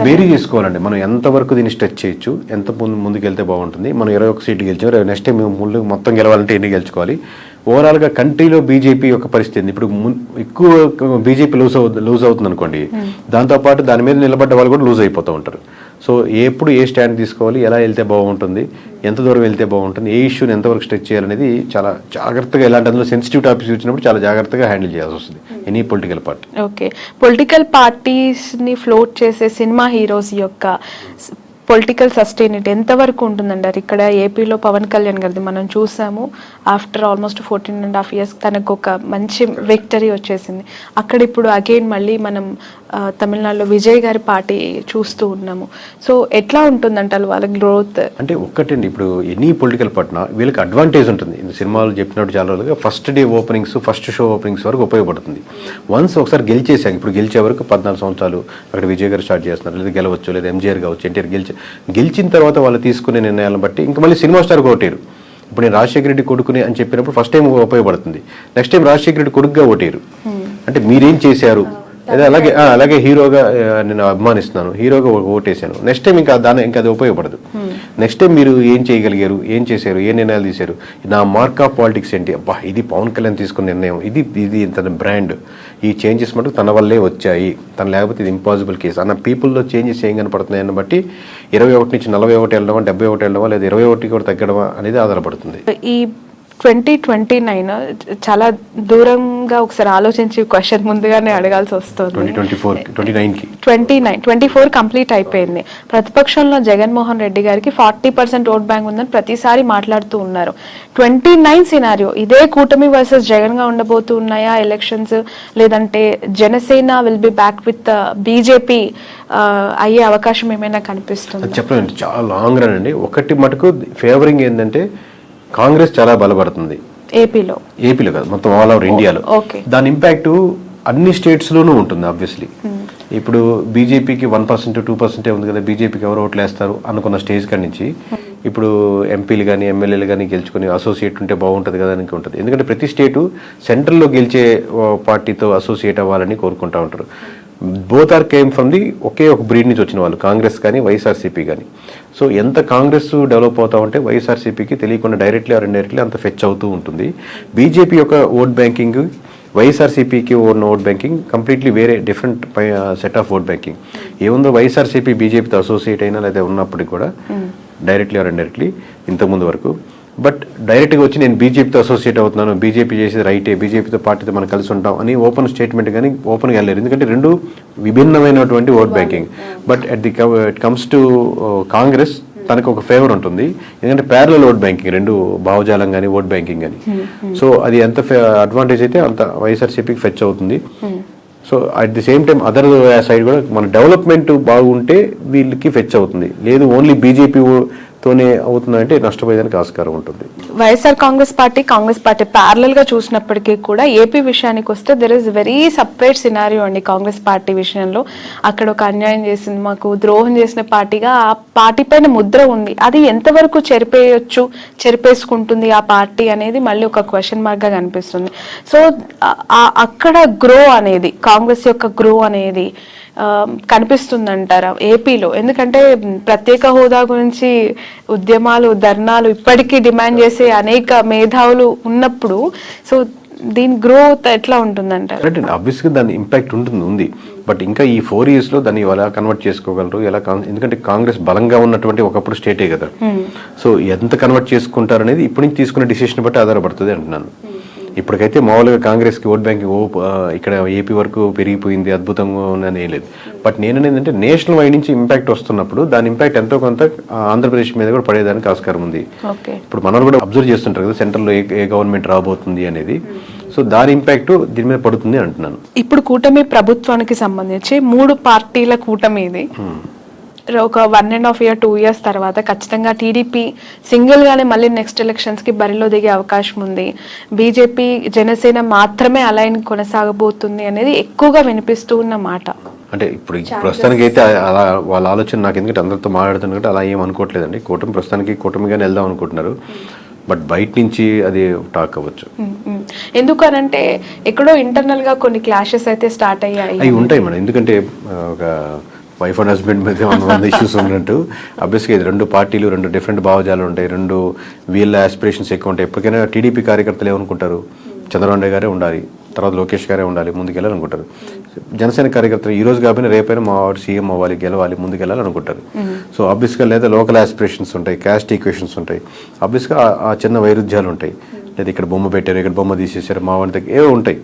S1: వేరీ చేసుకోవాలండి. మనం ఎంతవరకు దీన్ని స్ట్రెచ్ చేయొచ్చు, ఎంత ముందుకు వెళ్తే బాగుంటుంది. మనం 21 సీట్లు గెలిచాం, నెక్స్ట్ టైం ముందు మొత్తం గెలవాలంటే ఎన్ని గెలుచుకోవాలి. ఓవరాల్గా కంట్రీలో బీజేపీ యొక్క పరిస్థితి ఇప్పుడు ఎక్కువ బీజేపీ లూజ్ అవుతుంది అనుకోండి, దాంతోపాటు దాని మీద నిలబడ్డ వాళ్ళు కూడా లూజ్ అయిపోతూ ఉంటారు. సో ఎప్పుడు ఏ స్టాండ్ తీసుకోవాలి, ఎలా వెళ్తే బాగుంటుంది, ఎంత దూరం వెళ్తే బాగుంటుంది, ఏ ఇష్యూని ఎంతవరకు స్ట్రెచ్ చేయాలనేది చాలా జాగ్రత్తగా, ఎలాంటి అందులో సెన్సిటివ్ టాపిక్స్ వచ్చినప్పుడు చాలా జాగ్రత్తగా హ్యాండిల్ చేయాల్సి వస్తుంది any political party.
S2: Okay, political పార్టీస్ని ఫ్లోట్ చేసే సినిమా హీరోస్ యొక్క పొలిటికల్ సస్టైనిటీ ఎంతవరకు ఉంటుందంటారు? ఇక్కడ ఏపీలో పవన్ కళ్యాణ్ గారిది మనం చూసాము, ఆఫ్టర్ ఆల్మోస్ట్ 14.5 years తనకు ఒక మంచి విక్టరీ వచ్చేసింది. అక్కడ ఇప్పుడు అగైన్ మళ్ళీ మనం తమిళనాడులో విజయ్ గారి పార్టీ చూస్తూ ఉన్నాము. సో ఎట్లా ఉంటుందంటారు వాళ్ళ గ్రోత్?
S1: అంటే ఒక్కటండి, ఇప్పుడు ఎనీ పొలిటికల్ పార్టీనా వీళ్ళకి అడ్వాంటేజ్ ఉంటుంది. ఈ సినిమాలు చెప్పినట్టు చాలా రోజులుగా first day openings, first show openings వరకు ఉపయోగపడుతుంది. వన్స్ ఒకసారి గెలిచేసాక, ఇప్పుడు గెలిచే వరకు 14 సంవత్సరాలు అక్కడ విజయ్ గారు స్టార్ట్ చేస్తున్నారు, లేదా గెలవచ్చు, లేదా ఎంజీఆర్ కావచ్చు, ఎన్టీఆర్ గెలిచిన తర్వాత వాళ్ళు తీసుకునే నిర్ణయాలను బట్టి ఇంకా మళ్ళీ సినిమా స్టార్ ఓటేరు. ఇప్పుడు నేను రాజశేఖర రెడ్డి కొడుకుని అని చెప్పినప్పుడు ఫస్ట్ టైం ఉపయోగపడుతుంది, నెక్స్ట్ టైం రాజశేఖర రెడ్డి కొడుకుగా ఓటేరు. అంటే మీరేం చేశారు, అదే అలాగే హీరోగా నేను అభిమానిస్తున్నాను, హీరోగా ఓటేసాను, నెక్స్ట్ టైం ఇంకా అది ఉపయోగపడదు. నెక్స్ట్ టైం మీరు ఏం చేయగలిగారు, ఏం చేశారు, ఏ నిర్ణయాలు తీశారు, నా మార్క్ ఆఫ్ పాలిటిక్స్ ఏంటి, అబ్బా ఇది పవన్ కళ్యాణ్ తీసుకున్న నిర్ణయం, ఇది తన బ్రాండ్, ఈ చేంజెస్ మటుకు తన వల్లే వచ్చాయి, తను లేకపోతే ఇది ఇంపాసిబుల్ కేసు అన్న పీపుల్లో చేంజెస్ ఏం కనపడుతున్నాయని బట్టి 21 నుంచి 41 వెళ్ళడమా, 71 వెళ్ళడమా, లేదా 21 కూడా తగ్గడమా అనేది ఆధారపడుతుంది.
S2: ఈ 2029 చాలా దూరంగా ఒకసారి ఆలోచించి క్వశ్చన్ ముందుగానే అడగాల్సి వస్తుంది. 24 కంప్లీట్ అయిపోయింది. ప్రతిపక్షంలో జగన్మోహన్ రెడ్డి గారికి 40% ఓట్ బ్యాంక్ ఉందని ప్రతిసారి మాట్లాడుతూ ఉన్నారు. 29 సినారియో ఇదే కూటమి వర్సెస్ జగన్ గా ఉండబోతూ ఉన్నాయా ఎలక్షన్స్, లేదంటే Janasena will be back with BJP అయ్యే అవకాశం ఏమైనా కనిపిస్తుంది?
S1: చెప్పండి, చాలా లాంగ్ రన్ అండి. ఒకటి మటుకు ఫేవరింగ్ ఏంటంటే కాంగ్రెస్ చాలా బలపడుతుంది ఏపీలో కాదు, మొత్తం ఆల్ ఓవర్ ఇండియాలో. దాని ఇంపాక్ట్ అన్ని స్టేట్స్ లోనూ ఉంటుంది ఆబ్వియస్లీ. ఇప్పుడు బీజేపీకి 1% 2% ఉంది కదా, బీజేపీకి ఎవరు ఓట్లు వేస్తారు అనుకున్న స్టేజ్ కాడి నుంచి ఇప్పుడు ఎంపీలు కానీ ఎమ్మెల్యేలు కానీ గెలుచుకుని అసోసియేట్ ఉంటే బాగుంటుంది కదా అని ఉంటుంది. ఎందుకంటే ప్రతి స్టేటు సెంట్రల్లో గెలిచే పార్టీతో అసోసియేట్ అవ్వాలని కోరుకుంటా ఉంటారు. Both are came from the ఒకే ఒక బ్రీడ్ నుంచి వచ్చిన వాళ్ళు, కాంగ్రెస్ కానీ వైఎస్ఆర్సీపీ కానీ. సో ఎంత కాంగ్రెస్ డెవలప్ అవుతా ఉంటే వైఎస్ఆర్సీపీకి తెలియకుండా డైరెక్ట్లీ ఆర్ ఇండైరెక్ట్లీ అంత ఫెచ్ అవుతూ ఉంటుంది. బీజేపీ యొక్క ఓట్ బ్యాంకింగ్, వైఎస్ఆర్సీపీకి ఉన్న ఓట్ బ్యాంకింగ్ కంప్లీట్లీ వేరే different set of vote banking. ఏముందో వైఎస్ఆర్సీపీ బీజేపీతో అసోసియేట్ అయినా లేదా ఉన్నప్పటికీ కూడా డైరెక్ట్లీ ఆర్ ఇండైరెక్ట్లీ ఇంతకుముందు వరకు. బట్ డైరెక్ట్గా వచ్చి నేను బీజేపీతో అసోసియేట్ అవుతున్నాను, బీజేపీ చేసేది రైటే, బీజేపీతో పార్టీతో మనం కలిసి ఉంటాం అని ఓపెన్ స్టేట్మెంట్ కానీ ఓపెన్గా వెళ్ళారు. ఎందుకంటే రెండు విభిన్నమైనటువంటి vote banking. But it comes to Congress తనకు ఒక ఫేవర్ ఉంటుంది, ఎందుకంటే ప్యారలల్ ఓట్ బ్యాంకింగ్, రెండు భావజాలం కానీ ఓట్ బ్యాంకింగ్ కానీ. సో అది ఎంత అడ్వాంటేజ్ అయితే అంత వైఎస్ఆర్సీపీకి ఫెచ్ అవుతుంది. So at the same time other side కూడా మన డెవలప్మెంట్ బాగుంటే వీళ్ళకి ఫెచ్ అవుతుంది. లేదు ఓన్లీ బీజేపీ తోనే అవుతుందంటే నష్టపోయేదానికి ఆస్కారం ఉంటుంది.
S2: వైఎస్ఆర్ కాంగ్రెస్ పార్టీ ప్యారలల్ గా చూసినప్పటికీ కూడా ఏపీ విషయానికి వస్తే there is very separate scenario అండి. కాంగ్రెస్ పార్టీ విషయంలో అక్కడ ఒక అన్యాయం చేసింది, మాకు ద్రోహం చేసిన పార్టీగా ఆ పార్టీ పైన ముద్ర ఉంది. అది ఎంతవరకు చెరిపేసుకుంటుంది ఆ పార్టీ అనేది మళ్ళీ ఒక క్వశ్చన్ మార్క్ గా కనిపిస్తుంది. సో అక్కడ గ్రో అనేది, కాంగ్రెస్ యొక్క గ్రో అనేది కనిపిస్తుందంటారా ఏపీలో? ఎందుకంటే ప్రత్యేక హోదా గురించి ఉద్యమాలు, ధర్నాలు ఇప్పటికీ డిమాండ్ చేసే అనేక మేధావులు ఉన్నప్పుడు సో దీని గ్రోత్ ఎట్లా ఉంటుందంటారు?
S1: ఆబ్వియస్గా దాని ఇంపాక్ట్ ఉంది. బట్ ఇంకా ఈ 4 years లో దాన్ని ఎలా కన్వర్ట్ చేసుకోగలరు, ఎందుకంటే కాంగ్రెస్ బలంగా ఉన్నటువంటి ఒకప్పుడు స్టేటే కదా. సో ఎంత కన్వర్ట్ చేసుకుంటారు అనేది ఇప్పటి నుంచి తీసుకునే డిసిషన్ బట్టి ఆధారపడుతుంది అంటున్నాను. ఇప్పటికైతే మామూలుగా కాంగ్రెస్కి ఓట్ బ్యాంకింగ్ ఇక్కడ ఏపీ వరకు పెరిగిపోయింది, అద్భుతంగా ఉందని లేదు. బట్ నేనేంటంటే నేషనల్ వైడ్ నుంచి ఇంపాక్ట్ వస్తున్నప్పుడు దాని ఇంపాక్ట్ ఎంతో కొంత ఆంధ్రప్రదేశ్ మీద కూడా పడేదానికి ఆస్కారం ఉంది. ఇప్పుడు మనం కూడా అబ్జర్వ్ చేస్తుంటారు కదా సెంట్రల్లో ఏ గవర్నమెంట్ రాబోతుంది అనేది. సో దాని ఇంపాక్ట్ దీని మీద పడుతుంది అంటున్నాను.
S2: ఇప్పుడు కూటమి ప్రభుత్వానికి సంబంధించి 3 పార్టీల కూటమి ఇది. ఒక 1.5 year 2 years తర్వాత ఖచ్చితంగా టీడీపీ సింగిల్ గానే మళ్ళీ నెక్స్ట్ ఎలక్షన్స్ కి బరిలో దిగే అవకాశం ఉంది. బీజేపీ జనసేన మాత్రమే అలైన్ కొనసాగబోతుంది అనేది ఎక్కువగా వినిపిస్తూ ఉన్న మాట.
S1: అంటే ఇప్పుడు ప్రస్తుతానికి అయితే అలా వాళ్ళ ఆలోచన నాకు, ఎందుకంటే అందరితో మాట్లాడుతున్నట్టు అలా ఏం అనుకోవట్లేదండి. కూటమిగానే వెళ్దాం అనుకుంటున్నారు. బట్ బయట నుంచి అది టాక్ అవ్వచ్చు.
S2: ఎందుకనంటే ఎక్కడో ఇంటర్నల్ గా కొన్ని క్లాషెస్ అయితే స్టార్ట్ అయ్యాయి.
S1: అవి ఉంటాయి మేడం, ఎందుకంటే ఒక వైఫ్ అండ్ హస్బెండ్ మీద 100 ఇష్యూస్ ఉన్నట్టు అబ్వియస్గా ఇది 2 పార్టీలు, 2 డిఫరెంట్ భావజాలు ఉంటాయి, 2 వీళ్ళ ఆస్పిరేషన్స్ ఎక్కువ ఉంటాయి. ఎప్పటికైనా టీడీపీ కార్యకర్తలు ఏమనుకుంటారు, చంద్రబాబు నాయుడు గారే ఉండాలి, తర్వాత లోకేష్ గారే ఉండాలి, ముందుకెళ్ళాలనుకుంటారు. జనసేన కార్యకర్తలు ఈ రోజు కాకపోయినా రేపైనా మా వాడు సీఎం అవ్వాలి, గెలవాలి, ముందుకెళ్ళాలనుకుంటారు. సో ఆబ్వియస్గా లేదా లోకల్ ఆస్పిరేషన్స్ ఉంటాయి, క్యాస్ట్ ఈక్వేషన్స్ ఉంటాయి, ఆబ్వియస్గా ఆ చిన్న వైరుధ్యాలు ఉంటాయి. లేదా ఇక్కడ బొమ్మ పెట్టారు, ఇక్కడ బొమ్మ తీసేసారు, మా వాడి దగ్గర ఏవో ఉంటాయి.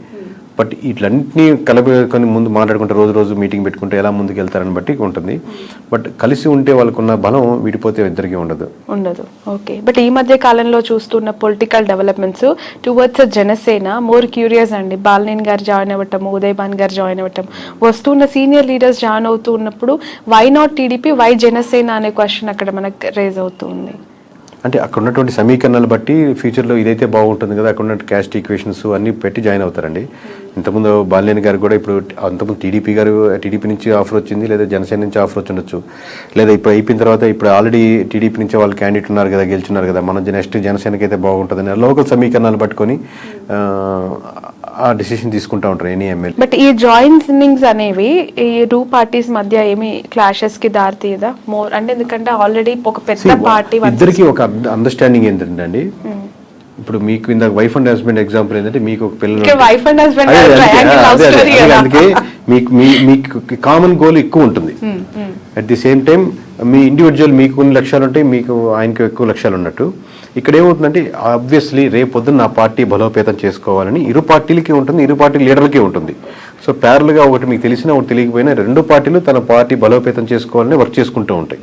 S1: బట్ ఇట్లన్నింటినీ కలబెట్టుకొని ముందు మాట్లాడుకుంటే రోజు మీటింగ్ పెట్టుకుంటే ఎలా ముందుకు వెళ్తారని బట్టి ఉంటుంది. బట్ కలిసి ఉంటే వాళ్ళకున్న బలం విడిపోతే ఇద్దరికీ ఉండదు.
S2: ఓకే. బట్ ఈ మధ్య కాలంలో చూస్తున్న political developments towards Janasena more curious అండి. బాలినేని గారు జాయిన్ అవ్వటం, ఉదయభాన్ గారు జాయిన్ అవ్వటం, వస్తున్న సీనియర్ లీడర్స్ జాయిన్ అవుతూ ఉన్నప్పుడు why not TDP, why Janasena అనే క్వశ్చన్ అక్కడ మనకు రేజ్ అవుతుంది.
S1: అంటే అక్కడ ఉన్నటువంటి సమీకరణాలు బట్టి ఫ్యూచర్లో ఇదైతే బాగుంటుంది కదా, అక్కడ ఉన్న క్యాస్ట్ ఈక్వేషన్స్ అన్నీ పెట్టి జాయిన్ అవుతారండి. ఇంతకుముందు బాలినేని గారు కూడా ఇప్పుడు అంతకుముందు టీడీపీ నుంచి ఆఫర్ వచ్చింది, లేదా జనసేన నుంచి ఆఫర్ వచ్చి ఉండొచ్చు, లేదా ఇప్పుడు అయిపోయిన తర్వాత ఇప్పుడు ఆల్రెడీ టీడీపీ నుంచి వాళ్ళు క్యాండిడేట్ ఉన్నారు కదా, గెలుచున్నారు కదా, మనం నెక్స్ట్ జనసేనకి అయితే బాగుంటుందని లోకల్ సమీకరణాలు పట్టుకొని ఆ డిసిషన్ తీసుకుంటా ఉంటారు ఎనీ ఎమ్మెల్యే.
S2: బట్ ఈ జాయినింగ్స్ అనేవి ఈ టూ పార్టీస్ మధ్య ఏమి క్లాషెస్ కి దారి తీయదా మోర్ అంటే? ఎందుకంటే ఆల్రెడీ ఒక పెద్ద పార్టీ
S1: ఇద్దరికి ఒక అండర్స్టాండింగ్ ఏంటంటే అండి, ఇప్పుడు మీకు ఇందాక వైఫ్ అండ్ హస్బెండ్ ఎగ్జాంపుల్ ఏంటంటే మీకు ఒక పిల్లలు,
S2: వైఫ్ అండ్ హస్బెండ్
S1: అందుకే మీకు కామన్ గోల్ ఎక్కువ ఉంటుంది. At the same time me individual మీకు కొన్ని లక్ష్యాలు ఉంటాయి, మీకు ఆయనకు ఎక్కువ లక్ష్యాలు ఉన్నట్టు. ఇక్కడ ఏమవుతుందంటే ఆబ్వియస్లీ రేపు పొద్దున్న నా పార్టీ బలోపేతం చేసుకోవాలని ఇరు పార్టీలకి ఉంటుంది, ఇరు పార్టీ లీడర్లకి ఉంటుంది. సో ప్యారల్గా ఒకటి మీకు తెలిసినా ఒకటి తెలియకపోయినా రెండు పార్టీలు తన పార్టీ బలోపేతం చేసుకోవాలని వర్క్ చేసుకుంటూ ఉంటాయి.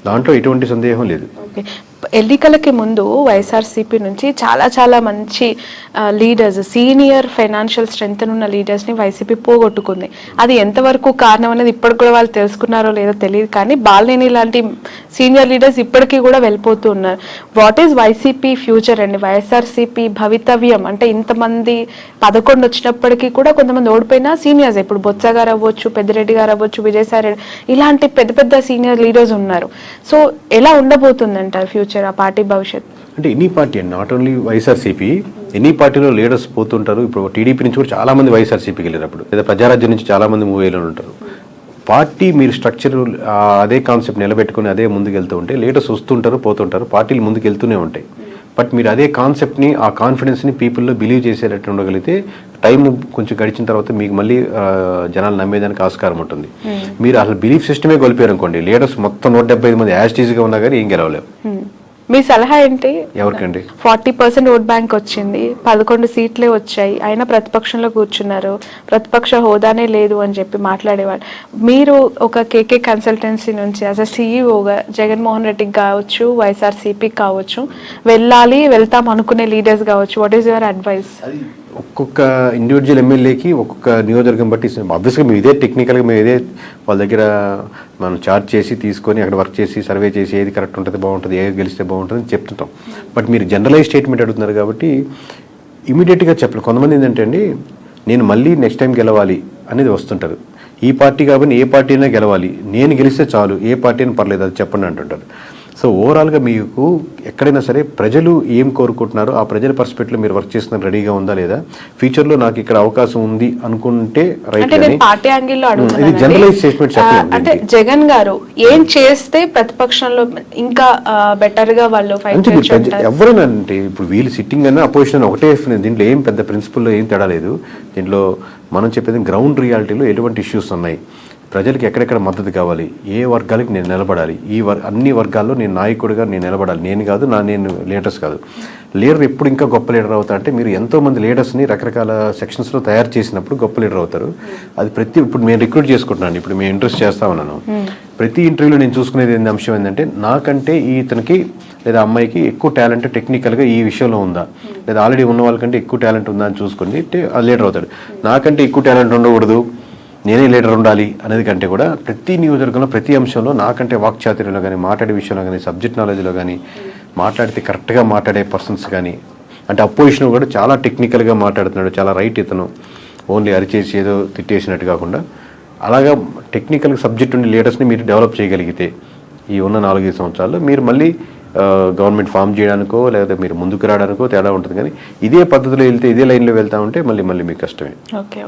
S1: దాంట్లో ఎటువంటి సందేహం లేదు.
S2: ఎన్నికలకి ముందు వైఎస్ఆర్సీపీ నుంచి చాలా మంచి లీడర్స్, సీనియర్ ఫైనాన్షియల్ స్ట్రెంగ్త్ ఉన్న లీడర్స్ని వైసీపీ పోగొట్టుకుంది. అది ఎంతవరకు కారణం అనేది ఇప్పటికి కూడా వాళ్ళు తెలుసుకున్నారో లేదో తెలియదు, కానీ బాలినేని లాంటి సీనియర్ లీడర్స్ ఇప్పటికీ కూడా వెళ్ళిపోతూ ఉన్నారు. వాట్ ఈజ్ వైసీపీ ఫ్యూచర్ అండి? వైఎస్ఆర్సీపీ భవితవ్యం అంటే ఇంతమంది 11 వచ్చినప్పటికీ కూడా కొంతమంది ఓడిపోయినా సీనియర్స్, ఇప్పుడు బొత్స గారు అవ్వచ్చు, పెద్దిరెడ్డి గారు అవ్వచ్చు, విజయసాయి రెడ్డి, ఇలాంటి పెద్ద సీనియర్ లీడర్స్ ఉన్నారు. సో ఎలా ఉండబోతుందంటారు ఫ్యూచర్, ఆ పార్టీ భవిష్యత్?
S1: అంటే ఎనీ పార్టీ అండి, నాట్ ఓన్లీ వైఎస్ఆర్సీపీ, ఎనీ పార్టీలో లీడర్స్ పోతుంటారు. ఇప్పుడు టీడీపీ నుంచి కూడా చాలా మంది వైఎస్ఆర్సీపీకి వెళ్ళినప్పుడు, లేదా ప్రజారాజ్యం నుంచి చాలా మంది మూవ్ అయ్యేలో ఉంటారు. పార్టీ మీరు స్ట్రక్చర్ అదే కాన్సెప్ట్ నిలబెట్టుకుని అదే ముందుకు వెళ్తూ ఉంటే లీడర్స్ వస్తుంటారు, పోతుంటారు, పార్టీలు ముందుకు వెళ్తూనే ఉంటాయి. బట్ మీరు అదే కాన్సెప్ట్ని, ఆ కాన్ఫిడెన్స్ని పీపుల్లో బిలీవ్ చేసేటట్టు ఉండగలిగితే టైం కొంచెం గడిచిన తర్వాత మీకు మళ్ళీ జనాలు నమ్మేదానికి ఆస్కారం ఉంటుంది. మీరు అసలు బిలీఫ్ సిస్టమే కోల్పోయారు అనుకోండి, లీడర్స్ మొత్తం 175 మంది యాస్టీజ్గా ఉన్నా కానీ ఏం గెలవలేవు.
S2: మీ సలహా ఏంటి?
S1: ఎవరికండి?
S2: 40% ఓట్ బ్యాంక్ వచ్చింది, 11 సీట్లే వచ్చాయి, అయినా ప్రతిపక్షంలో కూర్చున్నారు, ప్రతిపక్ష హోదానే లేదు అని చెప్పి మాట్లాడేవాళ్ళు. మీరు ఒక కేకే కన్సల్టెన్సీ నుంచి యాజ్ అ సీఈఓగా జగన్మోహన్ రెడ్డికి కావచ్చు, వైఎస్ఆర్సీపీకి కావచ్చు, వెళ్తాం అనుకునే లీడర్స్ కావచ్చు, వాట్ ఈస్ యువర్ అడ్వైస్?
S1: ఒక్కొక్క ఇండివిజువల్ ఎమ్మెల్యేకి ఒక్కొక్క నియోజకవర్గం బట్టి ఆబ్వియస్గా మేము ఇదే టెక్నికల్గా మేము ఇదే వాళ్ళ దగ్గర మనం చార్జ్ చేసి తీసుకొని అక్కడ వర్క్ చేసి సర్వే చేసి ఏది కరెక్ట్ ఉంటుంది, బాగుంటుంది, ఏది గెలిస్తే బాగుంటుంది అని చెప్తుంటాం. బట్ మీరు జనరలైజ్ స్టేట్మెంట్ అడుగుతున్నారు కాబట్టి ఇమీడియట్గా చెప్పలేదు. కొంతమంది ఏంటంటే అండి, నేను మళ్ళీ నెక్స్ట్ టైం గెలవాలి అనేది వస్తుంటారు. ఈ పార్టీ కాబట్టి ఏ పార్టీ అయినా గెలవాలి, నేను గెలిస్తే చాలు, ఏ పార్టీ అయినా పర్లేదు అది చెప్పండి అంటుంటారు. సో ఓవరాల్గా మీకు ఎక్కడైనా సరే ప్రజలు ఏం కోరుకుంటున్నారో ఆ ప్రజల పర్స్పెక్టివ్లో మీరు వర్క్ చేస్తున్న రెడీగా ఉందా లేదా, ఫ్యూచర్లో నాకు ఇక్కడ అవకాశం ఉంది అనుకుంటే రైట్.
S2: పార్టీ యాంగిల్లో
S1: ఇది జనరలైజ్ స్టేట్మెంట్ చెప్పలేదు.
S2: అంటే జగన్ గారు ఏం చేస్తే ప్రతిపక్షంలో ఇంకా బెటర్ గా వాళ్ళు ఫైట్ చేయొచ్చు?
S1: ఎవరైనా అంటే ఇప్పుడు వీళ్ళు సిట్టింగ్ అన్న అపోజిషన్ ఒకటే, దీంట్లో ఏం పెద్ద ప్రిన్సిపల్లో ఏం తేడా లేదు. దీంట్లో మనం చెప్పేది గ్రౌండ్ రియాలిటీలో ఎటువంటి ఇష్యూస్ ఉన్నాయి, ప్రజలకు ఎక్కడెక్కడ మద్దతు కావాలి, ఏ వర్గాలకి నేను నిలబడాలి, అన్ని వర్గాల్లో నేను నాయకుడిగా నేను నిలబడాలి. నేను కాదు, నేను లీడర్స్ కాదు. లీడర్ ఎప్పుడు ఇంకా గొప్ప లీడర్ అవుతా అంటే మీరు ఎంతోమంది లీడర్స్ని రకరకాల సెక్షన్స్లో తయారు చేసినప్పుడు గొప్ప లీడర్ అవుతారు. అది ఇప్పుడు నేను రిక్రూట్ చేసుకుంటున్నాను, ఇప్పుడు మేము ఇంట్రెస్ట్ చేస్తా ఉన్నాను. ప్రతి ఇంటర్వ్యూలో నేను చూసుకునేది అంశం ఏంటంటే నాకంటే ఇతనికి లేదా అమ్మాయికి ఎక్కువ టాలెంట్ టెక్నికల్గా ఈ విషయంలో ఉందా, లేదా ఆల్రెడీ ఉన్న వాళ్ళకంటే ఎక్కువ టాలెంట్ ఉందా అని చూసుకుని లీడర్ అవుతాడు. నాకంటే ఎక్కువ టాలెంట్ ఉండకూడదు, నేనే లీడర్ ఉండాలి అనేది కంటే కూడా ప్రతి నియోజకవర్గంలో ప్రతి అంశంలో నాకంటే వాక్చాతుర్యంలో కానీ, మాట్లాడే విషయంలో కానీ, సబ్జెక్ట్ నాలెడ్జ్లో కానీ, మాట్లాడితే కరెక్ట్గా మాట్లాడే పర్సన్స్ కానీ, అంటే అపోజిషన్ కూడా చాలా టెక్నికల్గా మాట్లాడుతున్నాడు, చాలా రైట్ ఇతను, ఓన్లీ అరిచేసి ఏదో తిట్టేసినట్టు కాకుండా అలాగా టెక్నికల్ సబ్జెక్ట్ ఉండే లీడర్స్ని మీరు డెవలప్ చేయగలిగితే ఈ ఉన్న 4-5 సంవత్సరాల్లో మీరు మళ్ళీ గవర్నమెంట్ ఫామ్ చేయడానికో లేదా మీరు ముందుకు రావడానికో తేడా ఉంటుంది. కానీ ఇదే పద్ధతిలో వెళ్తే, ఇదే లైన్లో వెళ్తా ఉంటే మళ్ళీ మీకు కష్టమే.
S2: ఓకే.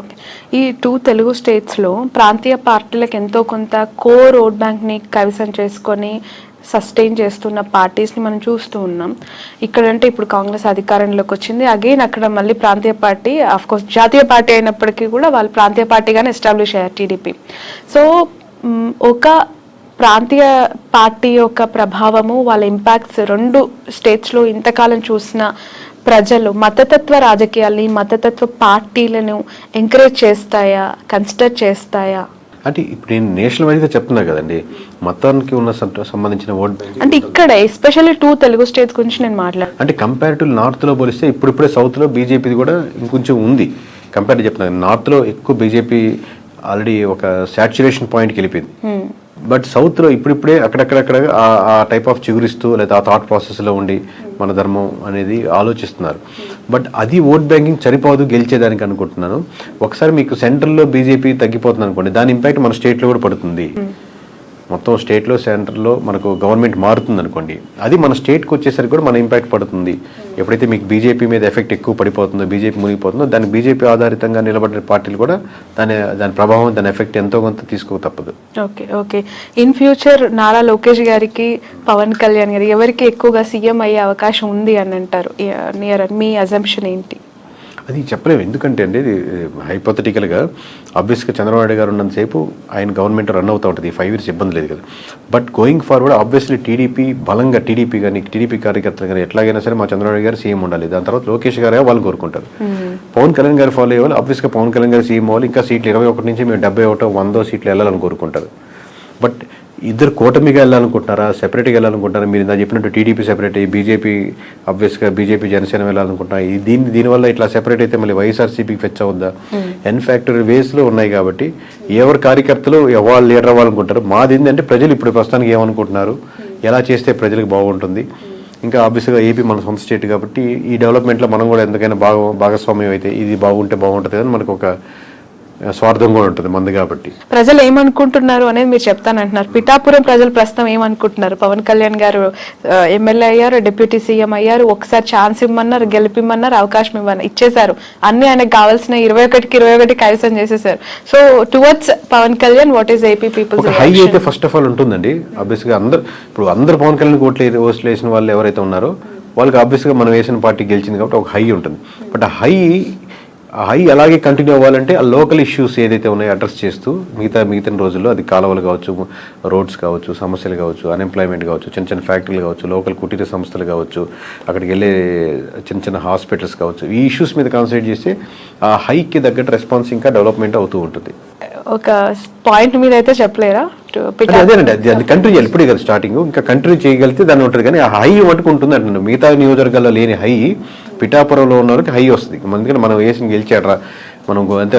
S2: ఈ 2 తెలుగు స్టేట్స్లో ప్రాంతీయ పార్టీలకు ఎంతో కొంత కోర్ ఓట్ బ్యాంక్ని కైవసం చేసుకొని సస్టైన్ చేస్తున్న పార్టీస్ని మనం చూస్తూ ఉన్నాం. ఇక్కడంటే ఇప్పుడు కాంగ్రెస్ అధికారంలోకి వచ్చింది, అగైన్ అక్కడ మళ్ళీ ప్రాంతీయ పార్టీ, ఆఫ్కోర్స్ జాతీయ పార్టీ అయినప్పటికీ కూడా వాళ్ళు ప్రాంతీయ పార్టీగానే ఎస్టాబ్లిష్ అయ్యారు టీడీపీ. సో ఒక ప్రాంతీయ పార్టీ యొక్క ప్రభావము, వాళ్ళ ఇంపాక్ట్స్ 2 స్టేట్స్లో ఇంతకాలం చూసిన ప్రజలు మతతత్వ రాజకీయాల్ని మతతత్వ పార్టీలను ఎంకరేజ్ చేస్తాయా, కన్సిడర్ చేస్తాయా?
S1: అంటే ఇప్పుడు నేను నేషనల్ వైడ్గా చెప్తున్నా కదండి, మతానికి ఉన్న సంబంధించిన ఓట్ బ్యాంక్
S2: అంటే ఇక్కడ ఎస్పెషల్లీ 2 తెలుగు స్టేట్స్ గురించి నేను మాట్లాడుతాను.
S1: అంటే కంపారిటివ్ నార్త్లో పోలిస్తే ఇప్పుడిప్పుడే సౌత్లో బీజేపీది కూడా ఇంకొంచెం ఉంది. కంపేర్ చెప్తున్నాను, నార్త్లో ఎక్కువ బీజేపీ ఆల్రెడీ ఒక సాచురేషన్ పాయింట్కి వెళ్ళిపోయింది. బట్ సౌత్లో ఇప్పుడిప్పుడే అక్కడక్కడక్కడ ఆ టైప్ ఆఫ్ చిగురిస్తూ లేదా ఆ థాట్ ప్రాసెస్లో ఉండి మన ధర్మం అనేది ఆలోచిస్తున్నారు. బట్ అది ఓట్ బ్యాంకింగ్ సరిపోదు గెలిచేదానికి అనుకుంటున్నాను. ఒకసారి మీకు సెంట్రల్లో బీజేపీ తగ్గిపోతుంది అనుకోండి, దాని ఇంపాక్ట్ మన స్టేట్లో కూడా పడుతుంది. మొత్తం స్టేట్లో సెంటర్లో మనకు గవర్నమెంట్ మారుతుంది అనుకోండి, అది మన స్టేట్కి వచ్చేసరికి కూడా మన ఇంపాక్ట్ పడుతుంది. ఎప్పుడైతే మీకు బీజేపీ మీద ఎఫెక్ట్ ఎక్కువ పడిపోతుందో, బీజేపీ మునిగిపోతుందో, దానికి బీజేపీ ఆధారితంగా నిలబడిన పార్టీలు కూడా దాని ప్రభావం, దాని ఎఫెక్ట్ ఎంతో కొంత తీసుకోక తప్పదు.
S2: Okay okay in future Nara Lokesh గారికి, పవన్ కళ్యాణ్ గారికి ఎవరికి ఎక్కువగా సీఎం అయ్యే అవకాశం ఉంది అని అంటారు? నియర్ మీ అజంప్షన్ ఏంటి?
S1: అది చెప్పలేము. ఎందుకంటే అండి ఇది హైపోథెటికల్గా ఆబ్వియస్గా చంద్రబాబు నాయుడు గారు ఉన్నంతసేపు ఆయన గవర్నమెంట్ రన్ అవుతూ ఉంటుంది. 5 years ఇబ్బంది లేదు కదా. But going forward obviously TDP బలంగా, టీడీపీ కార్యకర్తలు కానీ ఎట్లాగైనా సరే మా చంద్రబాబు నాయుడు గారు సీఎం ఉండాలి. దాని తర్వాత లోకేష్ గారే వాళ్ళు కోరుకుంటారు. పవన్ కళ్యాణ్ గారు ఫాలో అయ్యేవాళ్ళు ఆబ్వియస్గా పవన్ కళ్యాణ్ గారు సీఎం అవ్వాలి. ఇంకా సీట్లు 21 నుంచి మేము 71, 100 సీట్లు వెళ్ళాలని కోరుకుంటారు. బట్ ఇద్దరు కూటమిగా వెళ్ళాలనుకుంటున్నారా, సెపరేట్గా వెళ్ళాలనుకుంటున్నారా? మీరు ఇందా చెప్పినట్టు టీడీపీ సెపరేట్ అయ్యి బీజేపీ ఆబ్వియస్గా బీజేపీ జనసేన వెళ్ళాలనుకుంటున్నా. దీనివల్ల ఇట్లా సెపరేట్ అయితే మళ్ళీ వైఎస్ఆర్సీపీకి ఫెచ్ అవుద్దా? ఎన్ఫ్యాక్టరీ వేస్లో ఉన్నాయి కాబట్టి ఎవరి కార్యకర్తలు ఎవరు లీడర్ అవ్వాలనుకుంటారు. మాది ఏంటంటే ప్రజలు ఇప్పుడు ప్రస్తుతానికి ఏమనుకుంటున్నారు, ఎలా చేస్తే ప్రజలకు బాగుంటుంది. ఇంకా ఆబ్వియస్గా ఏపీ మన సొంత స్టేట్ కాబట్టి ఈ డెవలప్మెంట్లో మనం కూడా ఎందుకైనా భాగస్వామ్యం అయితే ఇది బాగుంటే బాగుంటుంది అని మనకు ఒక స్వార్థం కూడా ఉంటుంది మంది కాబట్టి.
S2: ప్రజలు ఏమనుకుంటున్నారు అనేది మీరు చెప్తానంటున్నారు. పిఠాపురం ప్రజలు ప్రస్తుతం ఏమనుకుంటున్నారు? పవన్ కళ్యాణ్ గారు ఎమ్మెల్యే అయ్యారు, డిప్యూటీ సీఎం అయ్యారు, ఒకసారి ఛాన్స్ ఇవ్వమన్నారు, గెలిపిమ్మన్నారు, అవకాశం ఇచ్చేశారు. అన్ని ఆయనకు కావాల్సిన 21కి 21 కైవసం చేసేసారు. So towards Pawan Kalyan what is AP people's
S1: high అయితే ఫస్ట్ ఆఫ్ ఆల్ ఉంటుందండి. ఆబ్వియస్గా అందరు పవన్ కళ్యాణ్ ఓట్లు వేసిన వాళ్ళు ఎవరైతే ఉన్నారో వాళ్ళకి ఆబ్వియస్గా మనం వేసిన పార్టీ గెలిచింది కాబట్టి ఒక హై ఉంటుంది. బట్ ఆ హై అలాగే కంటిన్యూ అవ్వాలంటే ఆ లోకల్ ఇష్యూస్ ఏదైతే ఉన్నాయో అడ్రస్ చేస్తూ మిగతా రోజుల్లో అది కాలువలు కావచ్చు, రోడ్స్ కావచ్చు, సమస్యలు కావచ్చు, అన్ఎంప్లాయ్మెంట్ కావచ్చు, చిన్న ఫ్యాక్టరీలు కావచ్చు, లోకల్ కుటీర సంస్థలు కావచ్చు, అక్కడికి వెళ్ళే చిన్న హాస్పిటల్స్ కావచ్చు, ఈ ఇష్యూస్ మీద కాన్సన్ట్రేట్ చేస్తే ఆ హైకి తగ్గట్టు రెస్పాన్స్ ఇంకా డెవలప్మెంట్ అవుతూ ఉంటుంది.
S2: ఒక పాయింట్ మీద అయితే చెప్పలేరా?
S1: అదేనండి, అది కంటిన్యూ చేయాలి. ఇప్పుడే కదా స్టార్టింగ్, ఇంకా కంటిన్యూ చేయగలిగితే దాన్ని ఉంటుంది. కానీ ఆ హై మటుకు ఉంటుంది అంటున్నాను. మిగతా నియోజకవర్గాల్లో లేని హై పిఠాపురంలో ఉన్న వరకు హై వస్తుంది. అందుకని మనం వేసి గెలిచాడరా మనం అంతే